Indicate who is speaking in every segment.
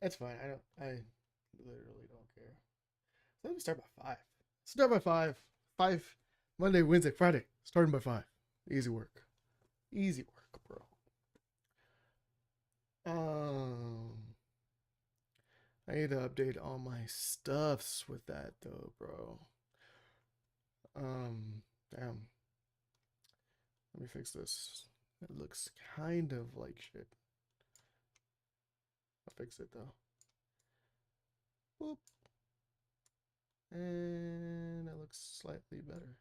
Speaker 1: That's fine. I literally don't care. So let me start by 5. Start by 5. 5 Monday, Wednesday, Friday. Starting by 5. Easy work. Easy work, bro. I need to update all my stuffs with that though, bro. Damn. Let me fix this. It looks kind of like shit. I'll fix it though. Boop. And it looks slightly better.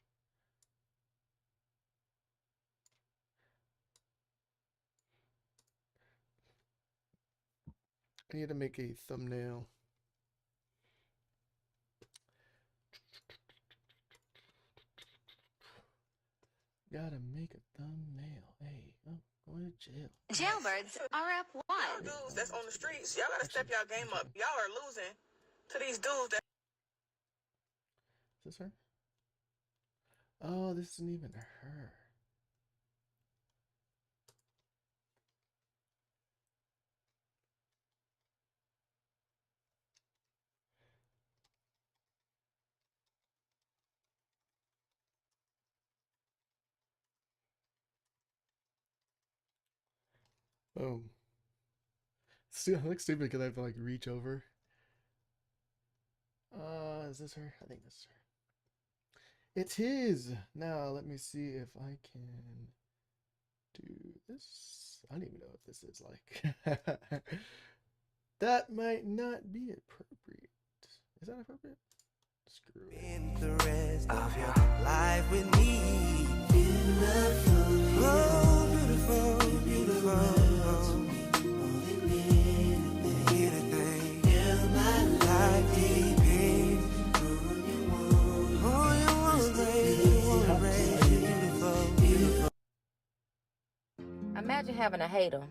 Speaker 1: I need to make a thumbnail. Gotta make a thumbnail. Hey, I'm going to jail.
Speaker 2: Jailbirds are up one.
Speaker 3: Dudes that's on the streets, y'all gotta step y'all game up. Y'all are losing to these dudes that.
Speaker 1: Is this her? Oh, this isn't even her. Boom. See, I look stupid because I have to like reach over. Is this her? I think this is her. It is. Now let me see if I can do this. I don't even know what this is like. That might not be appropriate. Is that appropriate? Screw it.
Speaker 4: Spend the rest of your life with me. Beautiful, oh, beautiful, beautiful. Anything, my life depends on you want, baby, beautiful, beautiful.
Speaker 2: Imagine having a hater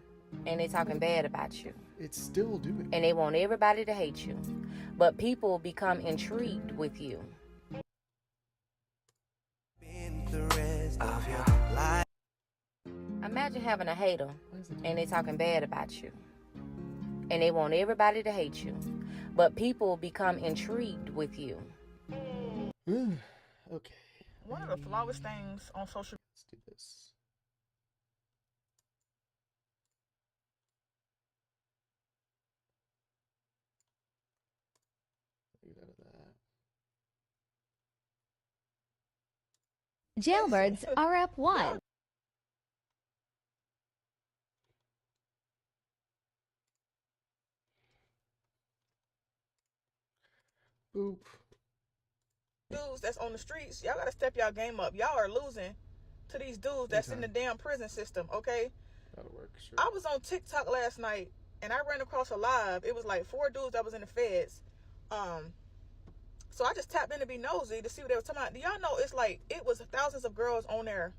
Speaker 2: and they talking bad about you.
Speaker 1: It's still doing.
Speaker 2: And they want everybody to hate you. But people become intrigued with you.
Speaker 4: Spend the rest of your life.
Speaker 2: Imagine having a hater and they talking bad about you. And they want everybody to hate you. But people become intrigued with you.
Speaker 1: Okay.
Speaker 3: One of the flawless things on social.
Speaker 1: Let's do this. Get out of that.
Speaker 5: Jailbirds are up one.
Speaker 1: Boop.
Speaker 3: Dudes that's on the streets, y'all gotta step y'all game up. Y'all are losing to these dudes that's in the damn prison system, okay?
Speaker 1: That'll work, sure.
Speaker 3: I was on TikTok last night and I ran across a live. It was like 4 dudes that was in the feds. So I just tapped in to be nosy to see what they were talking about. Do y'all know it's like it was thousands of girls on there?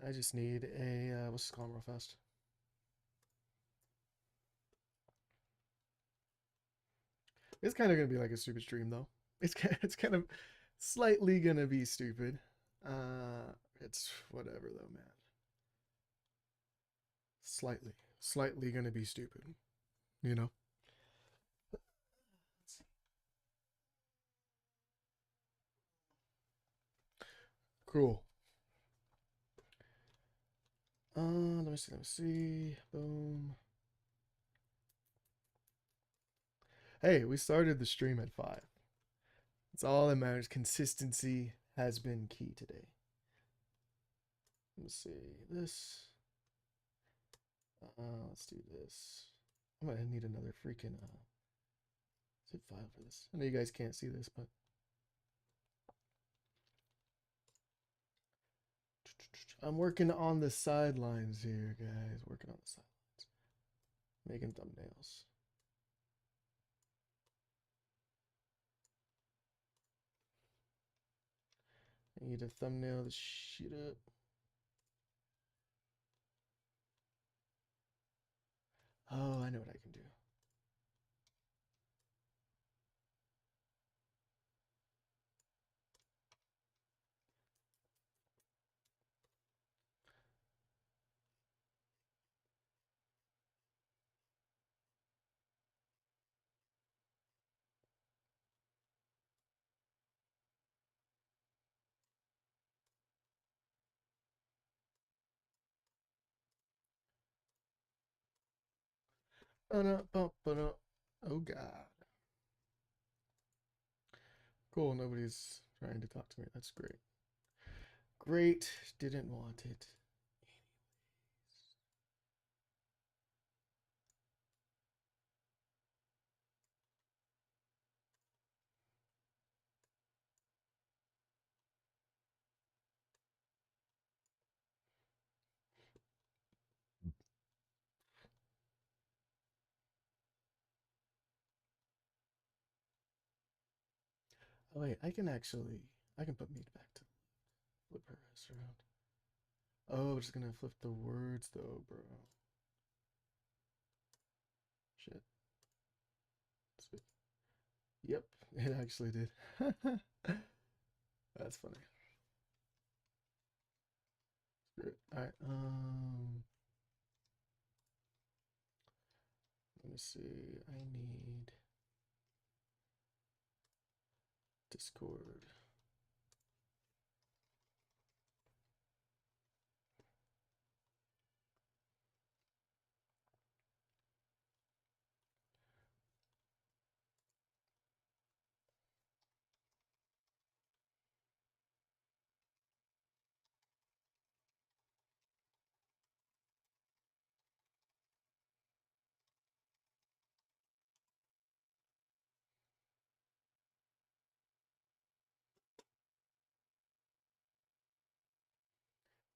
Speaker 1: I just need a what's it called real fast? It's kind of gonna be like a stupid stream though. It's kind of slightly gonna be stupid. It's whatever though, man. Slightly gonna be stupid. You know. Cool. Let me see. Boom. Hey, we started the stream at 5. That's all that matters. Consistency has been key today. Let's see this. Let's do this. I'm gonna need another freaking zip file for this. I know you guys can't see this, but I'm working on the sidelines here, guys. Working on the sidelines. Making thumbnails. I need a thumbnail this shit up. Oh, I know what I can do. Oh God. Cool. Nobody's trying to talk to me. That's great. Great. Didn't want it. Oh wait, I can put meat back to flip her ass around. Oh, I'm just gonna flip the words though, bro. Shit. Sweet. Yep, it actually did. That's funny. Screw it. All right. Let me see. I need Discord.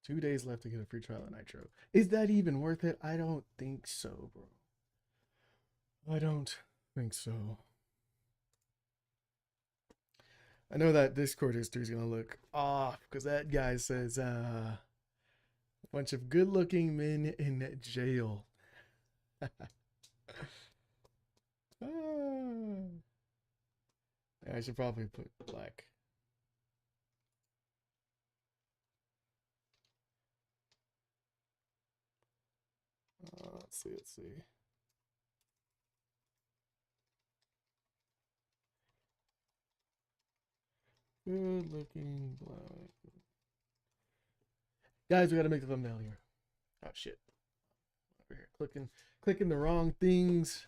Speaker 1: 2 days left to get a free trial of Nitro. Is that even worth it? I don't think so, bro. I don't think so. I know that Discord history is gonna look off because that guy says a bunch of good-looking men in jail. I should probably put black. Let's see. Let's see. Good-looking black. Guys, we gotta make the thumbnail here. Oh shit. Over here. Clicking the wrong things.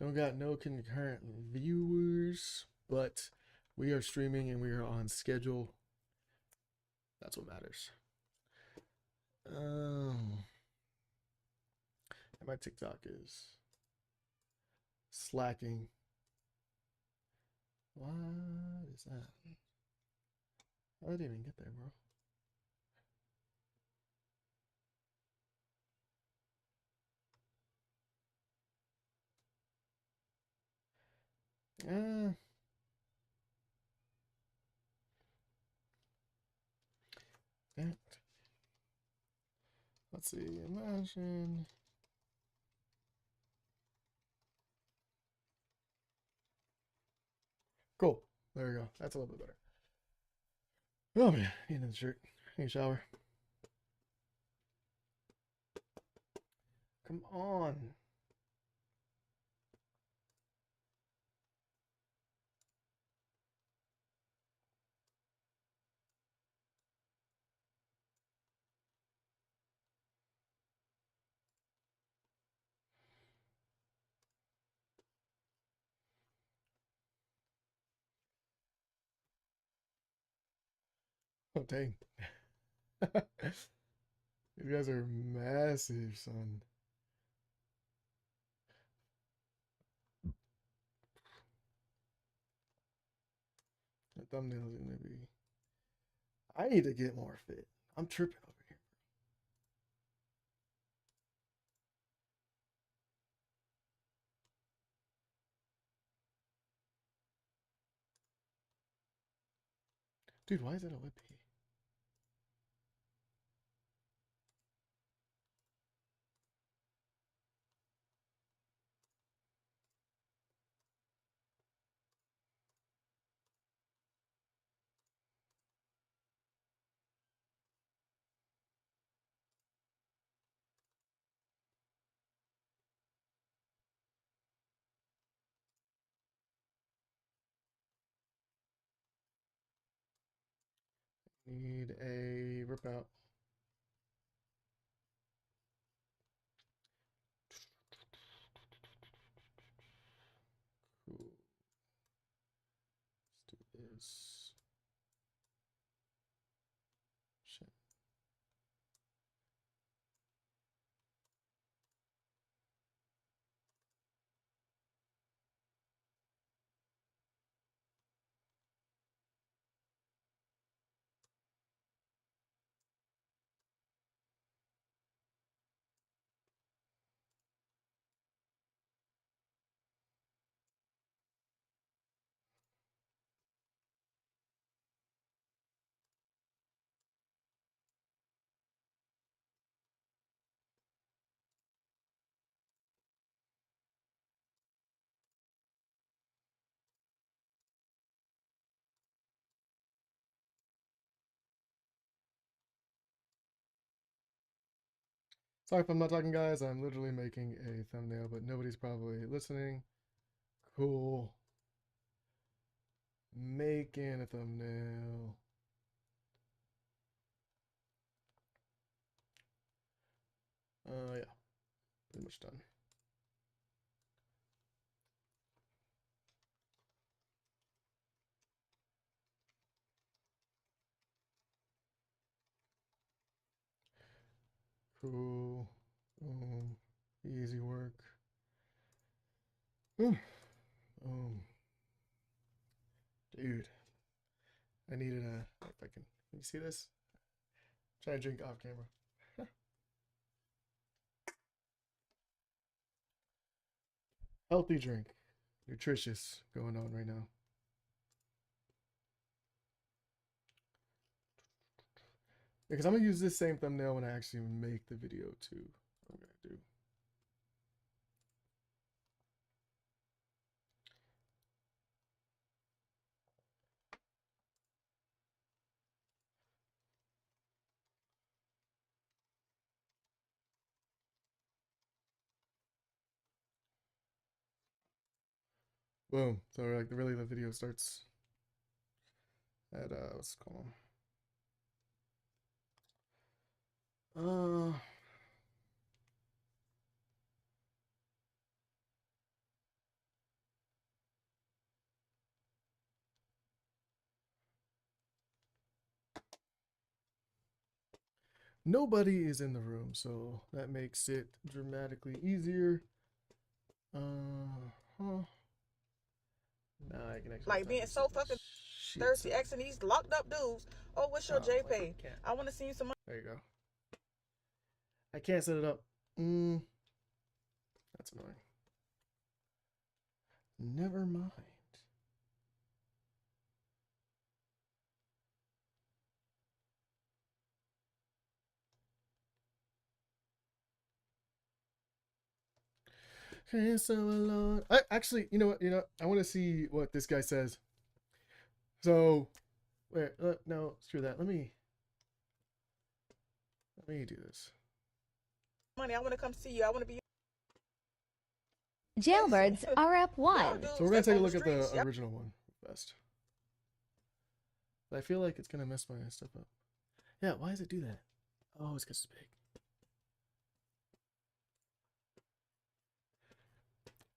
Speaker 1: Don't got no concurrent viewers, but we are streaming and we are on schedule. That's what matters. And my TikTok is slacking. What is that? I didn't even get there, bro. Yeah. Let's see. Imagine. Cool. There we go. That's a little bit better. Oh man, need the shirt. Need a shower. Come on. Oh dang. These guys are massive, son. The thumbnail is gonna be. I need to get more fit. I'm tripping over here. Dude, why is that a whippy? Need a rip out. this. Shit. Sorry if I'm not talking, guys. I'm literally making a thumbnail, but nobody's probably listening. Cool. Making a thumbnail. Yeah, pretty much done. Cool. Easy work. Dude, I needed a. If I can you see this? Try and drink off camera. Healthy drink, nutritious going on right now. Because I'm gonna use this same thumbnail when I actually make the video too. I'm gonna do. Boom. So like really the video starts at what's it called? Nobody is in the room, so that makes it dramatically easier. Huh. Now I can actually
Speaker 3: Like being so fucking thirsty, asking these locked up dudes, oh, what's your JPay? I want to see you some money.
Speaker 1: There you go. I can't set it up. That's annoying. Never mind. Okay, so alone. Actually, you know what? I want to see what this guy says. So, wait, no, screw that. Let me do this.
Speaker 3: Money, I want to come see you. I want to be.
Speaker 5: Jailbirds are up
Speaker 3: Y'all
Speaker 5: 1.
Speaker 3: dudes
Speaker 1: So we're gonna
Speaker 3: that's
Speaker 1: take a
Speaker 3: on
Speaker 1: look
Speaker 3: the
Speaker 1: at the
Speaker 3: streets,
Speaker 1: original one best. But I feel like it's gonna mess my stuff up. Yeah, why does it do that? Oh, it's because it's big.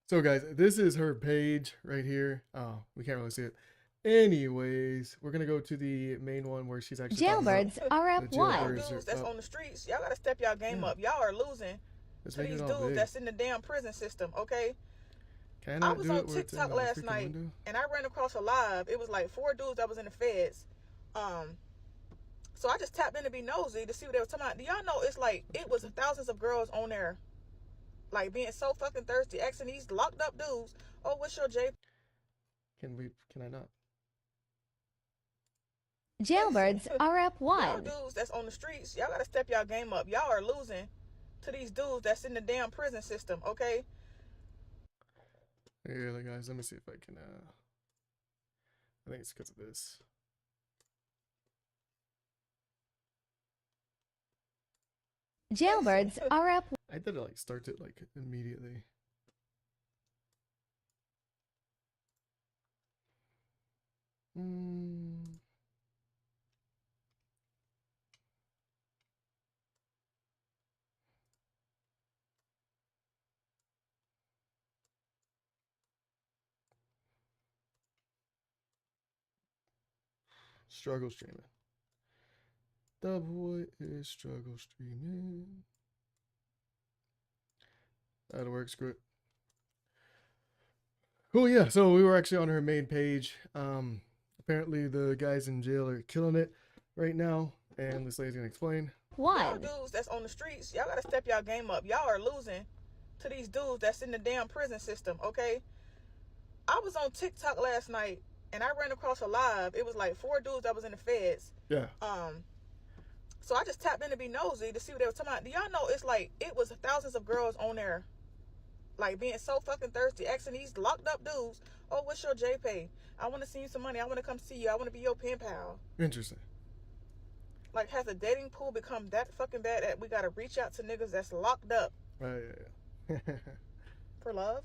Speaker 1: So guys, this is her page right here. Oh, we can't really see it. Anyways, we're gonna go to the main one where she's actually
Speaker 5: Jailbirds are up
Speaker 1: the
Speaker 5: 1.
Speaker 1: jailbirds
Speaker 3: dudes that's
Speaker 1: up.
Speaker 3: on the streets. Y'all gotta step y'all game up. Y'all are losing
Speaker 1: Let's
Speaker 3: to
Speaker 1: make
Speaker 3: these
Speaker 1: it all
Speaker 3: dudes
Speaker 1: big.
Speaker 3: that's in the damn prison system. Okay.
Speaker 1: Can
Speaker 3: I
Speaker 1: I
Speaker 3: was
Speaker 1: do
Speaker 3: on
Speaker 1: it where it's in
Speaker 3: TikTok
Speaker 1: the
Speaker 3: last
Speaker 1: freaking
Speaker 3: night,
Speaker 1: window?
Speaker 3: and I ran across a live. It was like 4 dudes that was in the feds. So I just tapped in to be nosy to see what they were talking about. Do y'all know it's like it was thousands of girls on there, like being so fucking thirsty, asking these locked up dudes, oh, what's your J?
Speaker 1: Can I not?
Speaker 5: Jailbirds are up
Speaker 3: Y'all
Speaker 5: 1.
Speaker 3: dudes that's on the streets, y'all gotta step y'all game up. Y'all are losing to these dudes that's in the damn prison system. Okay.
Speaker 1: Here, guys, let me see if I can. I think it's because of this.
Speaker 5: Jailbirds are up.
Speaker 1: I did it like start it like immediately. Struggle streaming. The boy is struggle streaming. That'll work. Screw it. Cool, yeah. So we were actually on her main page. Apparently the guys in jail are killing it right now, and this lady's gonna explain.
Speaker 3: Y'all
Speaker 5: 1.
Speaker 3: dudes that's on the streets, y'all gotta step y'all game up. Y'all are losing to these dudes that's in the damn prison system, okay? I was on TikTok last night and I ran across a live. It was like 4 dudes that was in the feds.
Speaker 1: Yeah.
Speaker 3: So I just tapped in to be nosy to see what they were talking about. Do y'all know it's like it was thousands of girls on there, like being so fucking thirsty, asking these locked up dudes, "Oh, what's your JPay? I want to send you some money. I want to come see you. I want to be your pen pal."
Speaker 1: Interesting.
Speaker 3: Like, has the dating pool become that fucking bad that we gotta reach out to niggas that's locked up
Speaker 1: Right. Yeah.
Speaker 3: for love?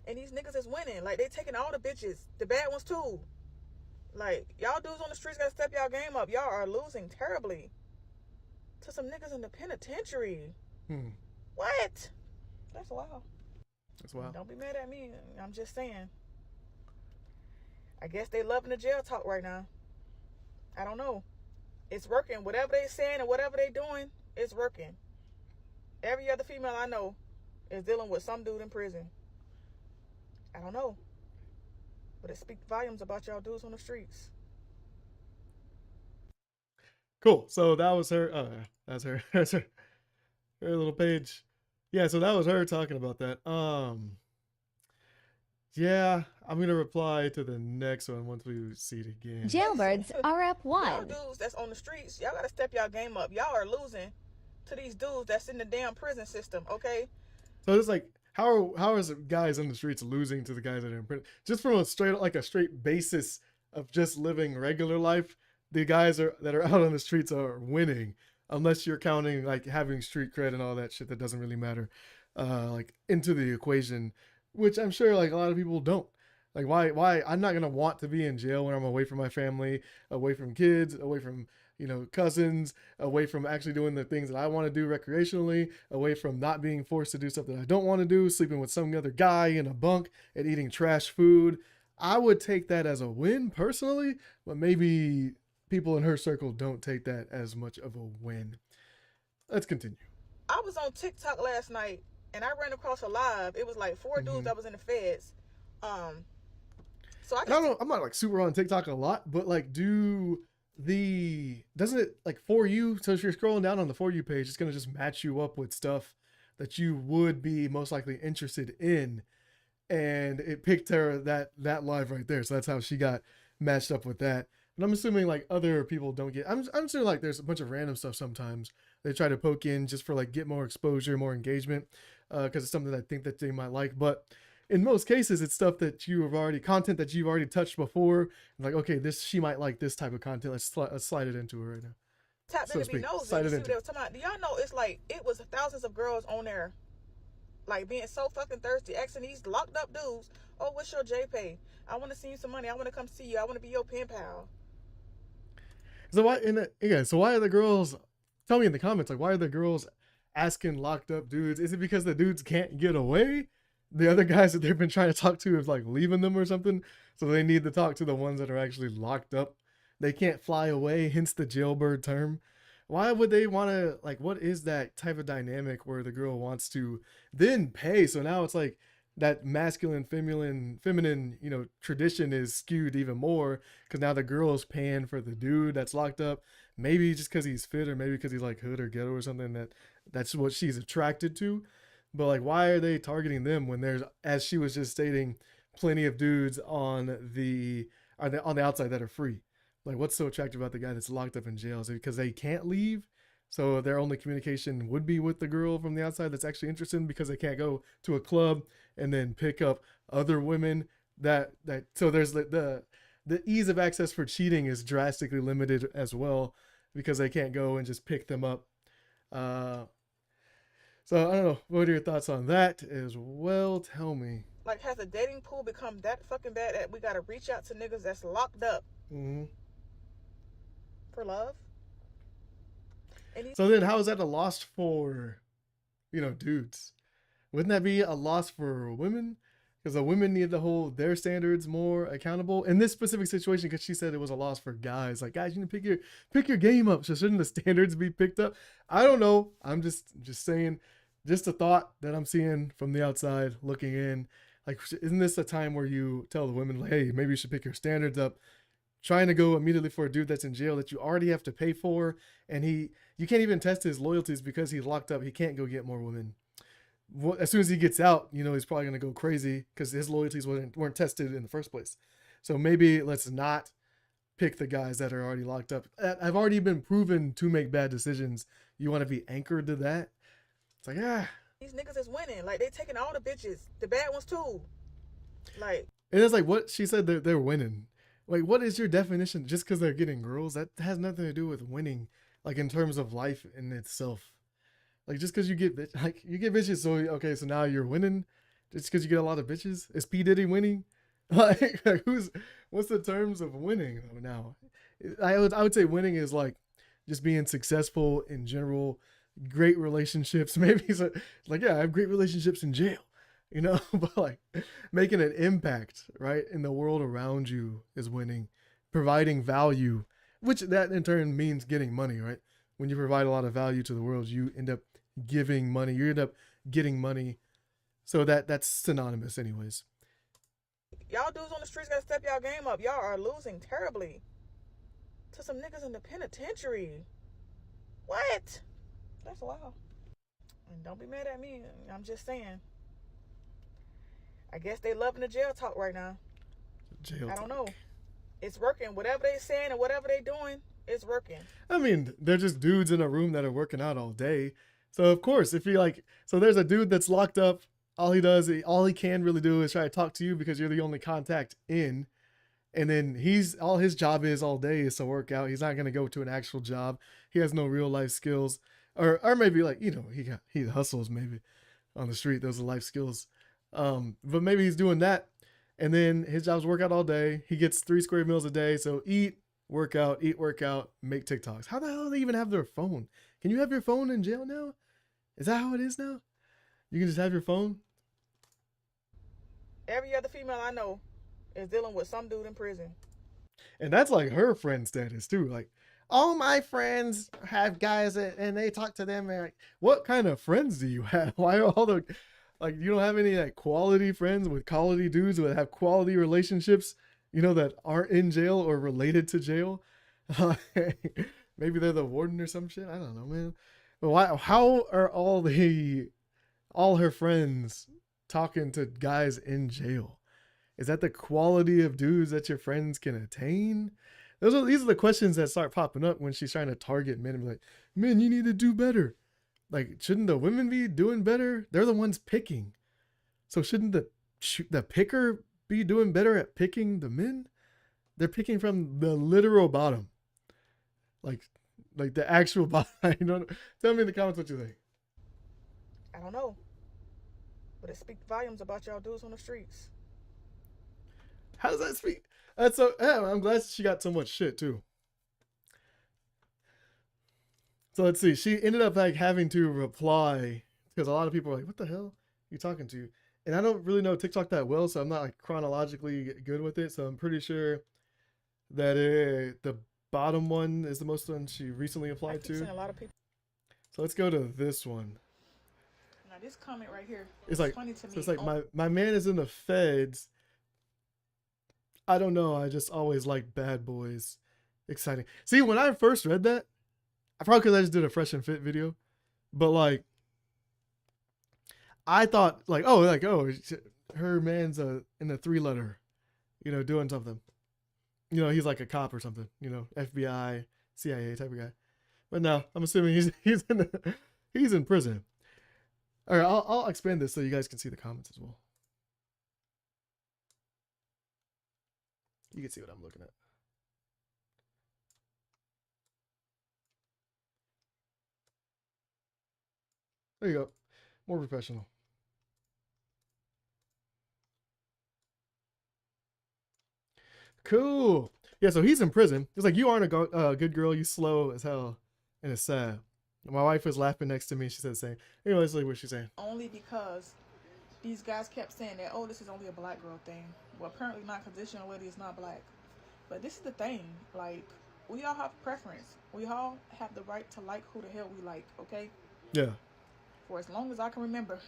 Speaker 3: And these niggas is winning. Like, they taking all the bitches, the bad ones too. Like, y'all dudes on the streets gotta step y'all game up. Y'all are losing terribly to some niggas in the penitentiary. What? That's wild.
Speaker 1: That's wild.
Speaker 3: Don't be mad at me. I'm just saying. I guess they loving the jail talk right now. I don't know. It's working. Whatever they saying and whatever they doing, it's working. Every other female I know is dealing with some dude in prison. I don't know. But it speaks volumes about y'all dudes on the streets.
Speaker 1: Cool. So that was her. That's her. That's her little page. Yeah. So that was her talking about that. Yeah, I'm gonna reply to the next one once we see it again.
Speaker 5: Jailbirds are up
Speaker 3: Y'all
Speaker 5: 1.
Speaker 3: dudes that's on the streets, y'all gotta step y'all game up. Y'all are losing to these dudes that's in the damn prison system, okay?
Speaker 1: So it's like, how is guys on the streets losing to the guys that are in prison? Just from a straight basis of just living regular life, the guys that are out on the streets are winning, unless you're counting like having street cred and all that shit that doesn't really matter, like into the equation, which I'm sure like a lot of people don't. Like why I'm not gonna want to be in jail when I'm away from my family, away from kids, away from cousins, away from actually doing the things that I want to do recreationally, away from not being forced to do stuff that I don't want to do, sleeping with some other guy in a bunk and eating trash food. I would take that as a win personally, but maybe people in her circle don't take that as much of a win. Let's continue.
Speaker 3: I was on TikTok last night and I ran across a live. It was like 4 dudes that was in the feds. So
Speaker 1: I'm not like super on TikTok a lot, but like doesn't it like for you? So if you're scrolling down on the For You page, it's gonna just match you up with stuff that you would be most likely interested in, and it picked her that live right there. So that's how she got matched up with that. And I'm assuming like other people don't get. I'm sure like there's a bunch of random stuff sometimes they try to poke in just for like get more exposure, more engagement, because it's something I think that they might like, but. In most cases, it's stuff that content that you've already touched before. Like, okay, she might like this type of content. Let's slide it into her right now.
Speaker 3: Tapped in to be nosy to see what they were talking about. Do y'all know it's like it was thousands of girls on there, like being so fucking thirsty, asking these locked up dudes, "Oh, what's your JPay? I want to send you some money. I want to come see you. I want to be your pen pal."
Speaker 1: So why are the girls? Tell me in the comments, like, why are the girls asking locked up dudes? Is it because the dudes can't get away? The other guys that they've been trying to talk to is like leaving them or something, so they need to talk to the ones that are actually locked up. They can't fly away, hence the jailbird term. Why would they want to, like, what is that type of dynamic where the girl wants to then pay? So now it's like that masculine, feminine, tradition is skewed even more because now the girl is paying for the dude that's locked up. Maybe just because he's fit, or maybe because he's like hood or ghetto or something, that's what she's attracted to. But like, why are they targeting them when there's, as she was just stating, plenty of dudes on the outside that are free? Like, what's so attractive about the guy that's locked up in jail? Is it because they can't leave? So their only communication would be with the girl from the outside that's actually interested, because they can't go to a club and then pick up other women. So there's the ease of access for cheating is drastically limited as well, because they can't go and just pick them up. So I don't know. What are your thoughts on that as well? Tell me.
Speaker 3: Like, has the dating pool become that fucking bad that we gotta reach out to niggas that's locked up for love?
Speaker 1: So then, how is that a loss for, dudes? Wouldn't that be a loss for women? because the women need to hold their standards more accountable in this specific situation. Because she said it was a loss for guys. Like, guys, you need to pick your game up. So shouldn't the standards be picked up? I don't know. I'm just saying, just a thought that I'm seeing from the outside looking in. Like, isn't this a time where you tell the women, like, hey, maybe you should pick your standards up? Trying to go immediately for a dude that's in jail that you already have to pay for, and you can't even test his loyalties because he's locked up. He can't go get more women. As soon as he gets out, you know, he's probably going to go crazy because his loyalties weren't tested in the first place. So maybe let's not pick the guys that are already locked up. I've already been proven to make bad decisions. You want to be anchored to that? It's like,
Speaker 3: these niggas is winning. Like, they taking all the bitches, the bad ones too. Like,
Speaker 1: and it's like what she said, they're winning. Like, what is your definition? Just because they're getting girls, that has nothing to do with winning. Like, in terms of life in itself. Like, just because you get bitches, so okay, so now you're winning. Just because you get a lot of bitches, is P Diddy winning? Like what's the terms of winning now? I would say winning is like just being successful in general, great relationships. Maybe so, like, yeah, I have great relationships in jail. You know, but like making an impact, right, in the world around you is winning. Providing value, which that in turn means getting money, right? When you provide a lot of value to the world, you end up giving money. You end up getting money. So that's synonymous anyways.
Speaker 3: y'all dudes on the streets gotta step y'all game up. Y'all are losing terribly to some niggas in the penitentiary. What? That's wild. And don't be mad at me. I'm just saying. I guess they loving the jail talk right now. I don't know. It's working. Whatever they saying and whatever they doing, it's working.
Speaker 1: I mean, they're just dudes in a room that are working out all day. So of course, if you like, so there's a dude that's locked up. All he can really do is try to talk to you because you're the only contact in. And then all his job is all day is to work out. He's not going to go to an actual job. He has no real life skills, or maybe like, you know, he hustles maybe on the street. Those are life skills. But maybe he's doing that, and then his job's work out all day. He gets 3 square meals a day. So eat, work out, make TikToks. How the hell do they even have their phone? Can you have your phone in jail now? Is that how it is now? You can just have your phone?
Speaker 3: Every other female I know is dealing with some dude in prison.
Speaker 1: And that's like her friend status too. Like, all my friends have guys and they talk to them. And like, what kind of friends do you have? Why are all the, like, you don't have any like quality friends with quality dudes that have quality relationships, you know, that aren't in jail or related to jail? Maybe they're the warden or some shit. I don't know, man. But why? How are all her friends talking to guys in jail? Is that the quality of dudes that your friends can attain? These are the questions that start popping up when she's trying to target men and be like, men, you need to do better. Like, shouldn't the women be doing better? They're the ones picking. So shouldn't the picker be doing better at picking the men? They're picking from the literal bottom. Like the actual bottom. You know, tell me in the comments what you think.
Speaker 3: I don't know. But it speaks volumes about y'all dudes on the streets.
Speaker 1: How does that speak? That's so, yeah, I'm glad she got so much shit too. So let's see. She ended up like having to reply because a lot of people are like, what the hell are you talking to? And I don't really know TikTok that well, so I'm not like chronologically good with it. So I'm pretty sure that the bottom one is the most one she recently applied to.
Speaker 3: A lot of people.
Speaker 1: So let's go to this one.
Speaker 3: Now this comment right here
Speaker 1: is like
Speaker 3: funny to me.
Speaker 1: So it's like my man is in the feds. I don't know. I just always like bad boys. Exciting. See, when I first read that, probably because I just did a fresh and fit video, but like, I thought like, oh, her man's in the 3-letter, you know, doing something. You know, he's like a cop or something. You know, FBI, CIA type of guy. But no, I'm assuming he's in prison. All right, I'll expand this so you guys can see the comments as well. You can see what I'm looking at. There you go. More professional. Cool. Yeah, so he's in prison. It's like, you aren't a good girl. You slow as hell. And it's sad. My wife was laughing next to me. She said the same. Anyway, let's see what she's saying.
Speaker 3: Only because these guys kept saying that, oh, this is only a black girl thing. Well, apparently not, because this young lady is not black. But this is the thing, like, we all have preference. We all have the right to like who the hell we like, okay?
Speaker 1: Yeah.
Speaker 3: For as long as I can remember,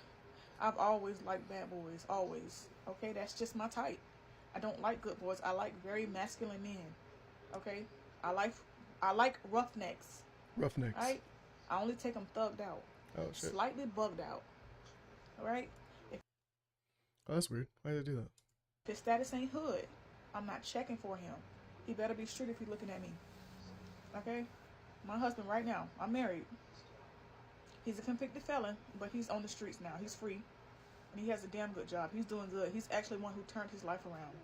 Speaker 3: I've always liked bad boys, always. Okay, that's just my type. I don't like good boys. I like very masculine men. Okay, I like roughnecks.
Speaker 1: Roughnecks.
Speaker 3: Right? I only take them thugged out.
Speaker 1: Oh shit.
Speaker 3: Slightly bugged out. All right.
Speaker 1: Oh, that's weird. Why did they do that?
Speaker 3: If his status ain't hood, I'm not checking for him. He better be street if he's looking at me. Okay? My husband right now, I'm married. He's a convicted felon, but he's on the streets now. He's free. And he has a damn good job. He's doing good. He's actually one who turned his life around.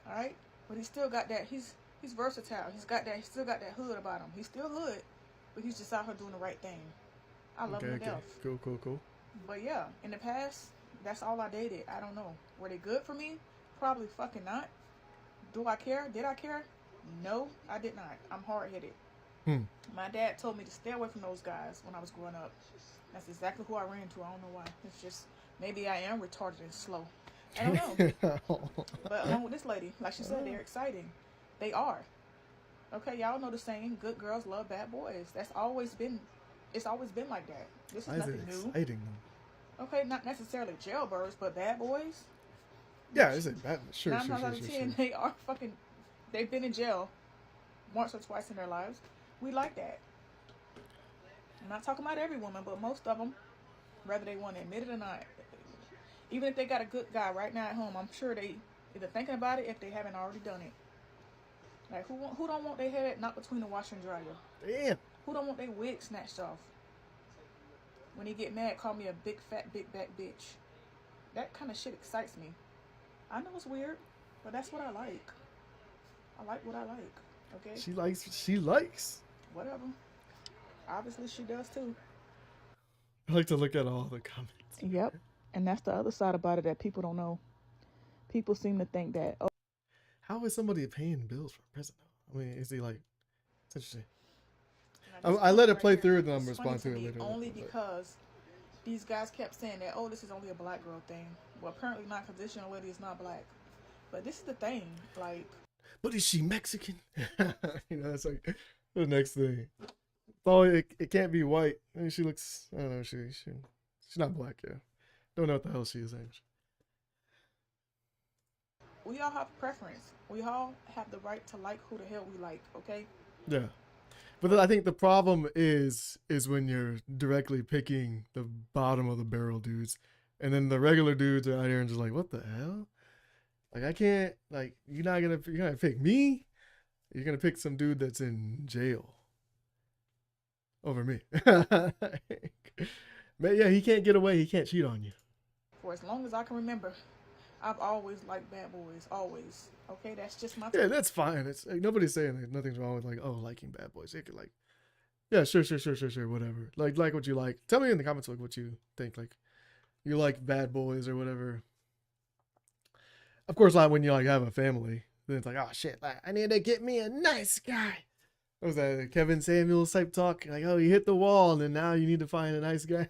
Speaker 3: Alright? But he's still got that, he's versatile. He's still got that hood about him. He's still hood, but he's just out here doing the right thing. I love him to death.
Speaker 1: Cool.
Speaker 3: But yeah, in the past, that's all I dated. I don't know. Were they good for me? Probably fucking not. Do I care? Did I care? No, I did not. I'm hard-headed. My dad told me to stay away from those guys when I was growing up. That's exactly who I ran into. I don't know why. It's just, maybe I am retarded and slow. I don't know. But along with this lady, like she said, they're exciting. They are. Okay, y'all know the saying, good girls love bad boys. It's always been like that. This is nothing new.
Speaker 1: Exciting.
Speaker 3: Okay, not necessarily jailbirds, but bad boys.
Speaker 1: Yeah, is it bad? Sure.
Speaker 3: 9 times out of 10, they are fucking, they've been in jail once or twice in their lives. We like that. I'm not talking about every woman, but most of them, whether they want to admit it or not, even if they got a good guy right now at home, I'm sure they either thinking about it if they haven't already done it. Like, who don't want their head knocked between the washer and dryer?
Speaker 1: Damn.
Speaker 3: Who don't want their wig snatched off? When he get mad, call me a big fat big back bitch. That kind of shit excites me. I know it's weird, but that's what I like. I like what I like. Okay.
Speaker 1: She likes.
Speaker 3: Whatever. Obviously, she does too.
Speaker 1: I like to look at all the comments.
Speaker 3: Yep. And that's the other side about it that people don't know. People seem to think that, oh,
Speaker 1: How is somebody paying bills for prison though? I mean, is he like? It's interesting. I let it play through, and then I'm responding to it later.
Speaker 3: Only because these guys kept saying that, oh, this is only a black girl thing. Well, apparently not, because this young lady is not black. But this is the thing, like.
Speaker 1: But is she Mexican? You know, that's like the next thing. Oh, it can't be white. I mean, she looks. I don't know. She's not black. Yeah. Don't know what the hell she is. Actually.
Speaker 3: We all have preference. We all have the right to like who the hell we like. Okay.
Speaker 1: Yeah. But I think the problem is when you're directly picking the bottom of the barrel dudes, and then the regular dudes are out here and just like, what the hell? Like, I can't, like, you're gonna pick me? You're gonna pick some dude that's in jail over me. But yeah, he can't get away. He can't cheat on you.
Speaker 3: For as long as I can remember, I've always liked bad boys. Always. Okay, that's just my.
Speaker 1: Yeah, that's fine. It's like, nobody's saying that nothing's wrong with like, oh, liking bad boys. It could like, yeah, sure, whatever. Like what you like. Tell me in the comments like what you think. Like, you like bad boys or whatever. Of course, not when you like have a family. Then it's like, oh shit, like, I need to get me a nice guy. What was that, Kevin Samuels type talk? Like, oh, you hit the wall, and then now you need to find a nice guy.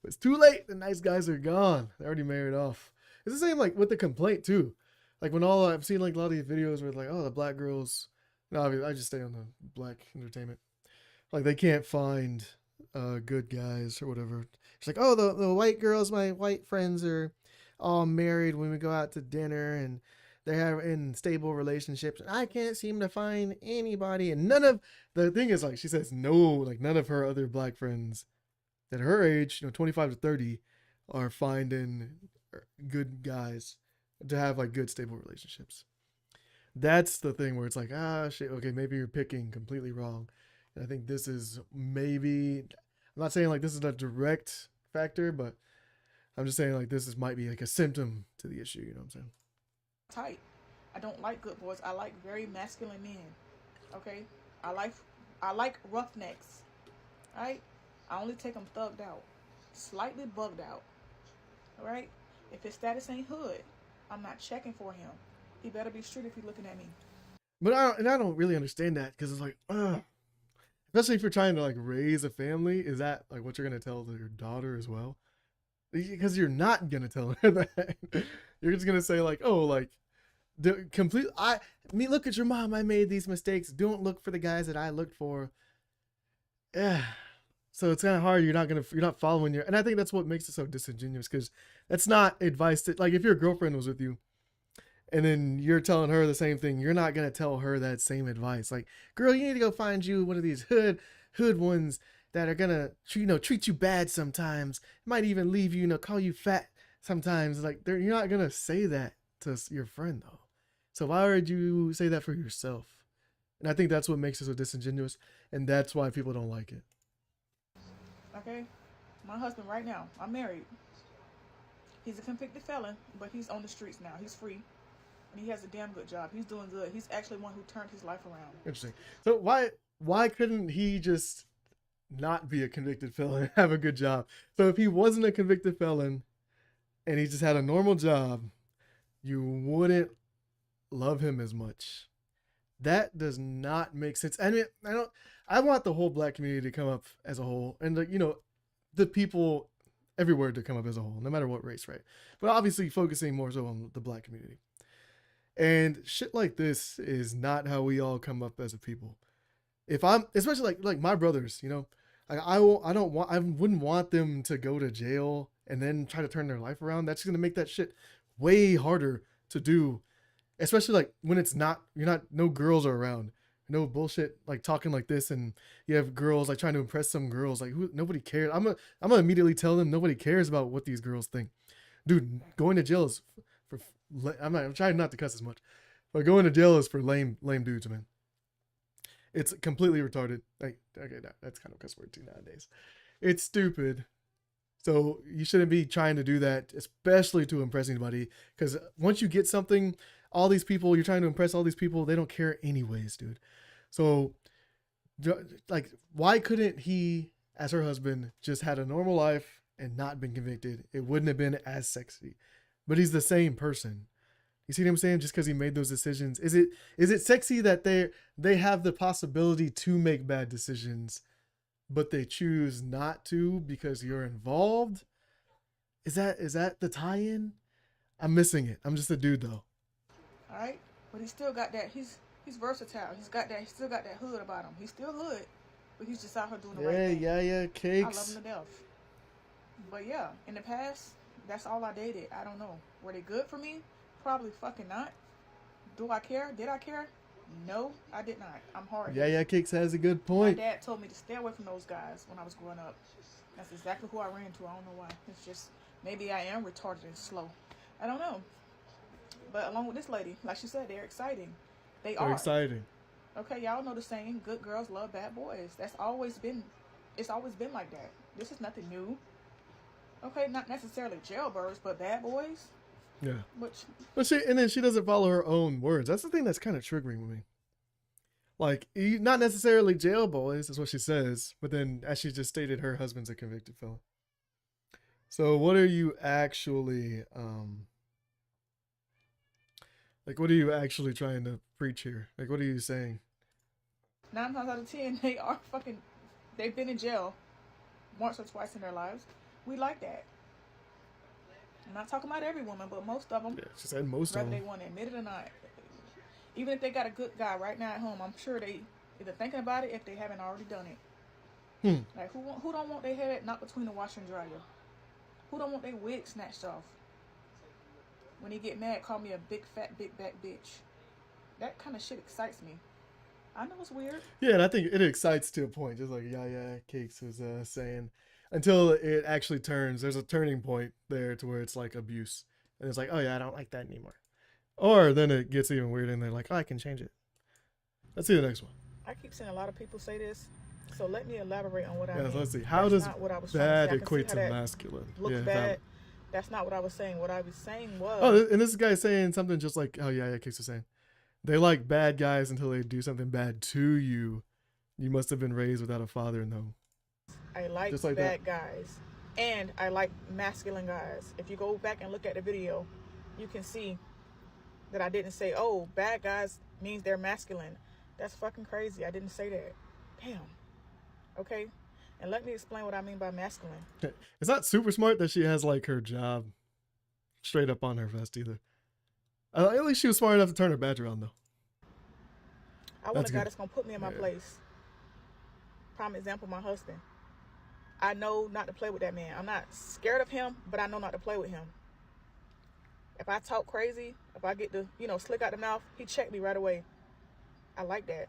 Speaker 1: It's too late. The nice guys are gone. They're already married off. It's the same like with the complaint too. Like when I've seen like a lot of these videos where like, oh, the black girls. No, I just stay on the black entertainment. Like they can't find good guys or whatever. It's like, oh, the white girls, my white friends are all married when we go out to dinner and they're in stable relationships. And I can't seem to find anybody. And the thing is like, she says no, like none of her other black friends at her age, 25 to 30, are finding good guys to have like good stable relationships. That's the thing where it's like, ah, shit, okay, maybe you're picking completely wrong. And I think this is maybe, I'm not saying like this is a direct factor, but I'm just saying like might be like a symptom to the issue, you know what I'm saying?
Speaker 3: Tight. I don't like good boys. I like very masculine men. Okay? I like roughnecks. Alright? I only take them thugged out. Slightly bugged out. Alright? If his status ain't hood, I'm not checking for him. He better be street if he's looking at me.
Speaker 1: But I don't really understand that because it's like, especially if you're trying to like raise a family, is that like what you're gonna tell your daughter as well? because you're not gonna tell her that. You're just gonna say like, oh, like the complete. Look at your mom. I made these mistakes. Don't look for the guys that I looked for. Yeah. So it's kind of hard. You're not following your. And I think that's what makes it so disingenuous, because that's not advice that, like, if your girlfriend was with you and then you're telling her the same thing, you're not gonna tell her that same advice. Like, girl, you need to go find you one of these hood ones that are gonna treat you bad sometimes. Might even leave you, call you fat sometimes. Like, you're not gonna say that to your friend though. So why would you say that for yourself? And I think that's what makes it so disingenuous, and that's why people don't like it.
Speaker 3: Okay, my husband right now, I'm married. He's a convicted felon, but he's on the streets now. He's free. And he has a damn good job. He's doing good. He's actually one who turned his life around.
Speaker 1: Interesting. So why couldn't he just not be a convicted felon and have a good job? So if he wasn't a convicted felon and he just had a normal job, you wouldn't love him as much. That does not make sense. I mean, I want the whole black community to come up as a whole, and the people everywhere to come up as a whole, no matter what race, right? But obviously focusing more so on the black community. And shit like this is not how we all come up as a people. If I'm, especially like my brothers, I wouldn't want them to go to jail and then try to turn their life around. That's gonna make that shit way harder to do, especially like when no girls are around, no bullshit like talking like this, and you have girls like trying to impress some girls. Like, nobody cares. I'm gonna immediately tell them nobody cares about what these girls think, dude. Going to jail is I'm trying not to cuss as much, but going to jail is for lame dudes, man. It's completely retarded. Like, okay, that's kind of a cuss word too nowadays. It's stupid. So you shouldn't be trying to do that, especially to impress anybody. Because once you get something, all these people you're trying to impress, all these people, they don't care anyways, dude. So, like, why couldn't he, as her husband, just had a normal life and not been convicted? It wouldn't have been as sexy. But he's the same person. You see what I'm saying? Just because he made those decisions, is it sexy that they have the possibility to make bad decisions, but they choose not to because you're involved? Is that the tie-in? I'm missing it. I'm just a dude though.
Speaker 3: All right, but he's still got that. He's versatile. He still got that hood about him. He's still hood, but he's just out here doing the right thing.
Speaker 1: Yeah, cakes.
Speaker 3: I love him to death. But yeah, in the past, that's all I dated. I don't know. Were they good for me? Probably fucking not. Do I care? Did I care? No, I did not. I'm hard.
Speaker 1: Yeah, Cakes has a good point.
Speaker 3: My dad told me to stay away from those guys when I was growing up. That's exactly who I ran to. I don't know why. It's just, maybe I am retarded and slow. I don't know. But along with this lady, like she said, they're exciting. They're
Speaker 1: exciting.
Speaker 3: Okay, y'all know the saying, good girls love bad boys. It's always been like that. This is nothing new. Okay, not necessarily jailbirds, but bad boys.
Speaker 1: Yeah. But she doesn't follow her own words. That's the thing that's kind of triggering with me. Like, not necessarily jail boys is what she says, but then as she just stated, her husband's a convicted felon. So what are you actually what are you actually trying to preach here? Like, what are you saying?
Speaker 3: 9 times out of 10, they've been in jail once or twice in their lives. We like that. I'm not talking about every woman, but most of them.
Speaker 1: Yeah, she said most of them.
Speaker 3: Whether they want to admit it or not. Even if they got a good guy right now at home, I'm sure they either thinking about it if they haven't already done it. Like, who don't want their head knocked between the washer and dryer? Who don't want their wig snatched off? When he get mad, call me a big fat big back bitch. That kind of shit excites me. I know it's weird.
Speaker 1: Yeah, and I think it excites to a point, just like Yaya Cakes was saying. Until it actually turns, there's a turning point there to where it's like abuse. And it's like, oh yeah, I don't like that anymore. Or then it gets even weirder and they're like, oh, I can change it. Let's see the next one.
Speaker 3: I keep seeing a lot of people say this, so let me elaborate on what I mean.
Speaker 1: Let's see. How does bad equate to masculine?
Speaker 3: Looks bad. That's not what I was saying. What I was saying was...
Speaker 1: Oh, and this guy's saying something just like, oh yeah, Cakes was saying. They like bad guys until they do something bad to you. You must have been raised without a father in the home.
Speaker 3: I like bad guys, and I like masculine guys. If you go back and look at the video, you can see that I didn't say, oh, bad guys means they're masculine. That's fucking crazy. I didn't say that. Damn. Okay? And let me explain what I mean by masculine.
Speaker 1: It's not super smart that she has like her job straight up on her vest either. At least she was smart enough to turn her badge around though.
Speaker 3: I want
Speaker 1: That's
Speaker 3: a guy
Speaker 1: good.
Speaker 3: that's gonna put me in my
Speaker 1: Yeah.
Speaker 3: place. Prime example, my husband. I know not to play with that man. I'm not scared of him, but I know not to play with him. If I talk crazy, if I get to, slick out the mouth, he checked me right away. I like that.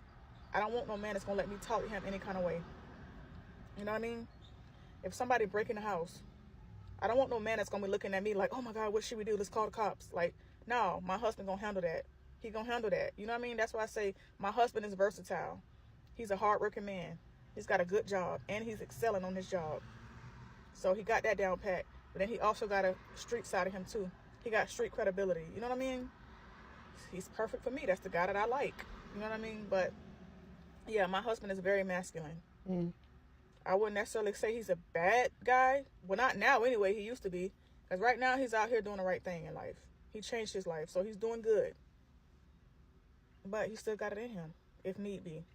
Speaker 3: I don't want no man that's gonna let me talk to him any kind of way. You know what I mean? If somebody break in the house, I don't want no man that's gonna be looking at me like, oh my God, what should we do? Let's call the cops. Like, no, my husband gonna handle that. He gonna handle that. You know what I mean? That's why I say my husband is versatile. He's a hardworking man. He's got a good job, and he's excelling on his job. So he got that down pat. But then he also got a street side of him too. He got street credibility. You know what I mean? He's perfect for me. That's the guy that I like. You know what I mean? But yeah, my husband is very masculine.
Speaker 1: Mm.
Speaker 3: I wouldn't necessarily say he's a bad guy. Well, not now anyway. He used to be. Because right now he's out here doing the right thing in life. He changed his life, so he's doing good. But he still got it in him, if need be.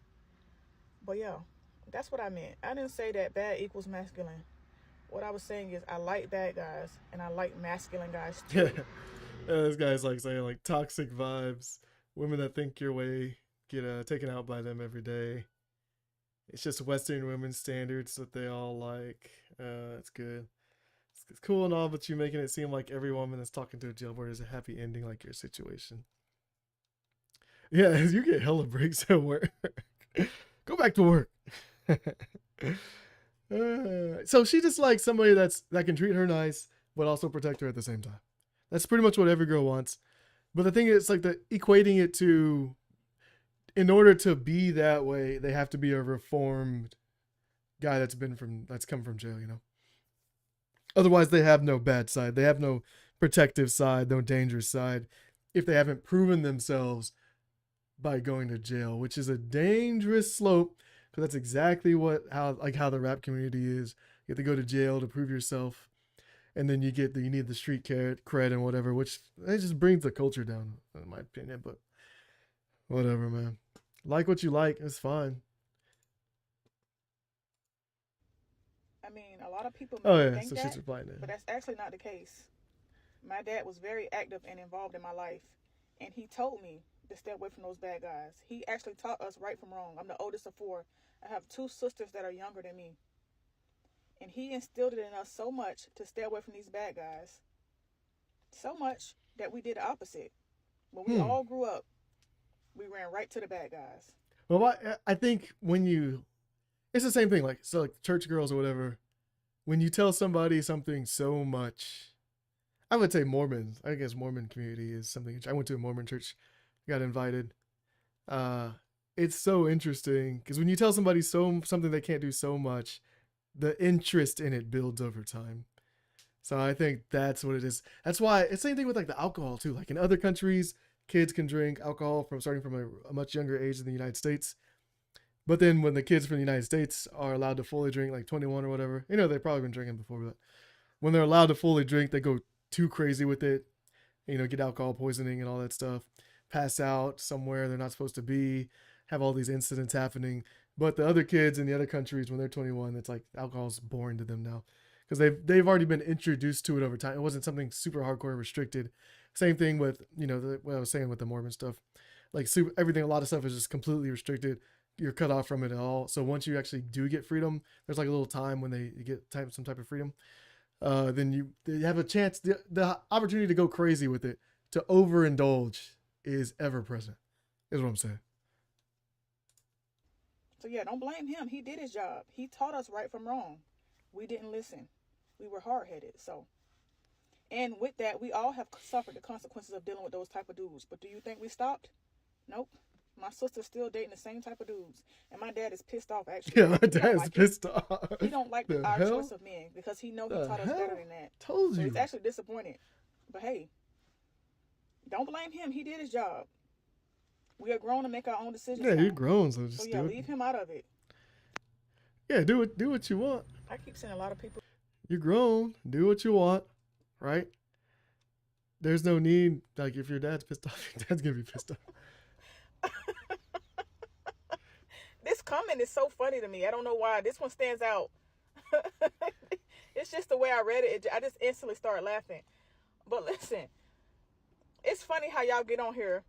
Speaker 3: But yeah, that's what I meant. I didn't say that bad equals masculine. What I was saying is I like bad guys, and I like masculine guys too.
Speaker 1: This guy's like saying like toxic vibes, women that think your way get taken out by them every day. It's just Western women's standards that they all like. It's good. It's cool and all, but you're making it seem like every woman that's talking to a jailbird is a happy ending, like your situation. Yeah, you get hella breaks at work. Go back to work. So she just likes somebody that can treat her nice, but also protect her at the same time. That's pretty much what every girl wants. But the thing is, like, equating it to, in order to be that way, they have to be a reformed guy that's come from jail, you know. Otherwise, they have no bad side. They have no protective side, no dangerous side, if they haven't proven themselves by going to jail, which is a dangerous slope, because that's exactly how the rap community is. You have to go to jail to prove yourself, and then you need the street cred and whatever, which it just brings the culture down, in my opinion. But whatever, man. Like what you like, it's fine.
Speaker 3: I mean, a lot of people
Speaker 1: Oh
Speaker 3: may
Speaker 1: yeah,
Speaker 3: think
Speaker 1: so
Speaker 3: that,
Speaker 1: she's replying to
Speaker 3: but
Speaker 1: him.
Speaker 3: that's actually not the case. My dad was very active and involved in my life, and he told me to stay away from those bad guys. He actually taught us right from wrong. I'm the oldest of 4. I have 2 sisters that are younger than me. And he instilled it in us so much to stay away from these bad guys. So much that we did the opposite. When we all grew up, we ran right to the bad guys.
Speaker 1: Well, I think it's the same thing. Like church girls or whatever. When you tell somebody something so much, I would say Mormons. I guess Mormon community is something. I went to a Mormon church, got invited. It's so interesting because when you tell somebody something they can't do so much, the interest in it builds over time. So I think that's what it is. That's why it's the same thing with like the alcohol too. Like in other countries, kids can drink alcohol starting from a much younger age than the United States. But then when the kids from the United States are allowed to fully drink, like 21 or whatever, they've probably been drinking before, but when they're allowed to fully drink, they go too crazy with it, get alcohol poisoning and all that stuff, pass out somewhere they're not supposed to be, have all these incidents happening. But the other kids in the other countries, when they're 21, it's like alcohol's boring to them now because they've already been introduced to it over time. It wasn't something super hardcore restricted. Same thing with, what I was saying with the Mormon stuff. Like everything, a lot of stuff is just completely restricted. You're cut off from it all. So once you actually do get freedom, there's like a little time when you get some type of freedom. Then they have a chance, the opportunity to go crazy with it, to overindulge is ever present, is what I'm saying.
Speaker 3: So yeah, don't blame him. He did his job. He taught us right from wrong. We didn't listen. We were hard-headed. So, and with that, we all have suffered the consequences of dealing with those type of dudes. But do you think we stopped? Nope. My sister's still dating the same type of dudes. And my dad is pissed off, actually.
Speaker 1: Yeah, my dad's pissed off.
Speaker 3: He don't like our choice of men because he know he taught us better than that.
Speaker 1: Told you.
Speaker 3: So he's actually disappointed. But hey, don't blame him. He did his job. We are grown to make our own decisions.
Speaker 1: Yeah,
Speaker 3: now.
Speaker 1: you're grown, so just
Speaker 3: So yeah,
Speaker 1: do it.
Speaker 3: leave him out of it.
Speaker 1: Yeah, do what you want.
Speaker 3: I keep seeing a lot of people.
Speaker 1: You're grown. Do what you want, right? There's no need, like, if your dad's pissed off, your dad's gonna be pissed off.
Speaker 3: This comment is so funny to me. I don't know why. This one stands out It's just the way I read it. I just instantly started laughing. But listen, it's funny how y'all get on here,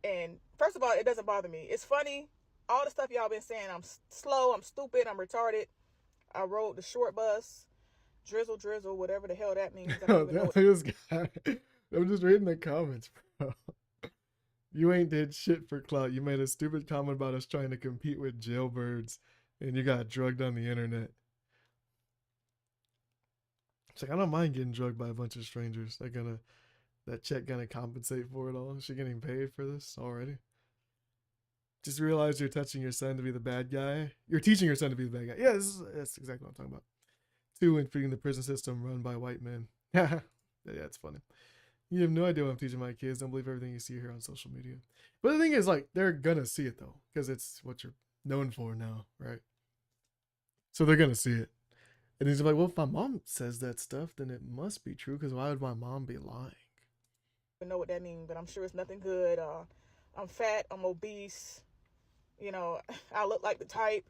Speaker 3: and first of all, it doesn't bother me. It's funny, all the stuff y'all been saying. I'm slow, I'm stupid, I'm retarded. I rode the short bus, drizzle, whatever the hell that means. I don't even know what.
Speaker 1: This guy. I'm just reading the comments, bro. You ain't did shit for clout. You made a stupid comment about us trying to compete with Jailbirds, and you got drugged on the internet. It's like, I don't mind getting drugged by a bunch of strangers. That check gonna compensate for it all. Is she getting paid for this already? Just realize you're touching your son to be the bad guy. You're teaching your son to be the bad guy. Yeah, that's exactly what I'm talking about. 2, in feeding the prison system run by white men. Yeah, it's funny. You have no idea what I'm teaching my kids. Don't believe everything you see here on social media. But the thing is, like, they're gonna see it though, because it's what you're known for now, right? So they're gonna see it. And he's like, well, if my mom says that stuff, then it must be true, because why would my mom be lying?
Speaker 3: I don't know what that means, but I'm sure it's nothing good. I'm fat, I'm obese, you know, I look like the type.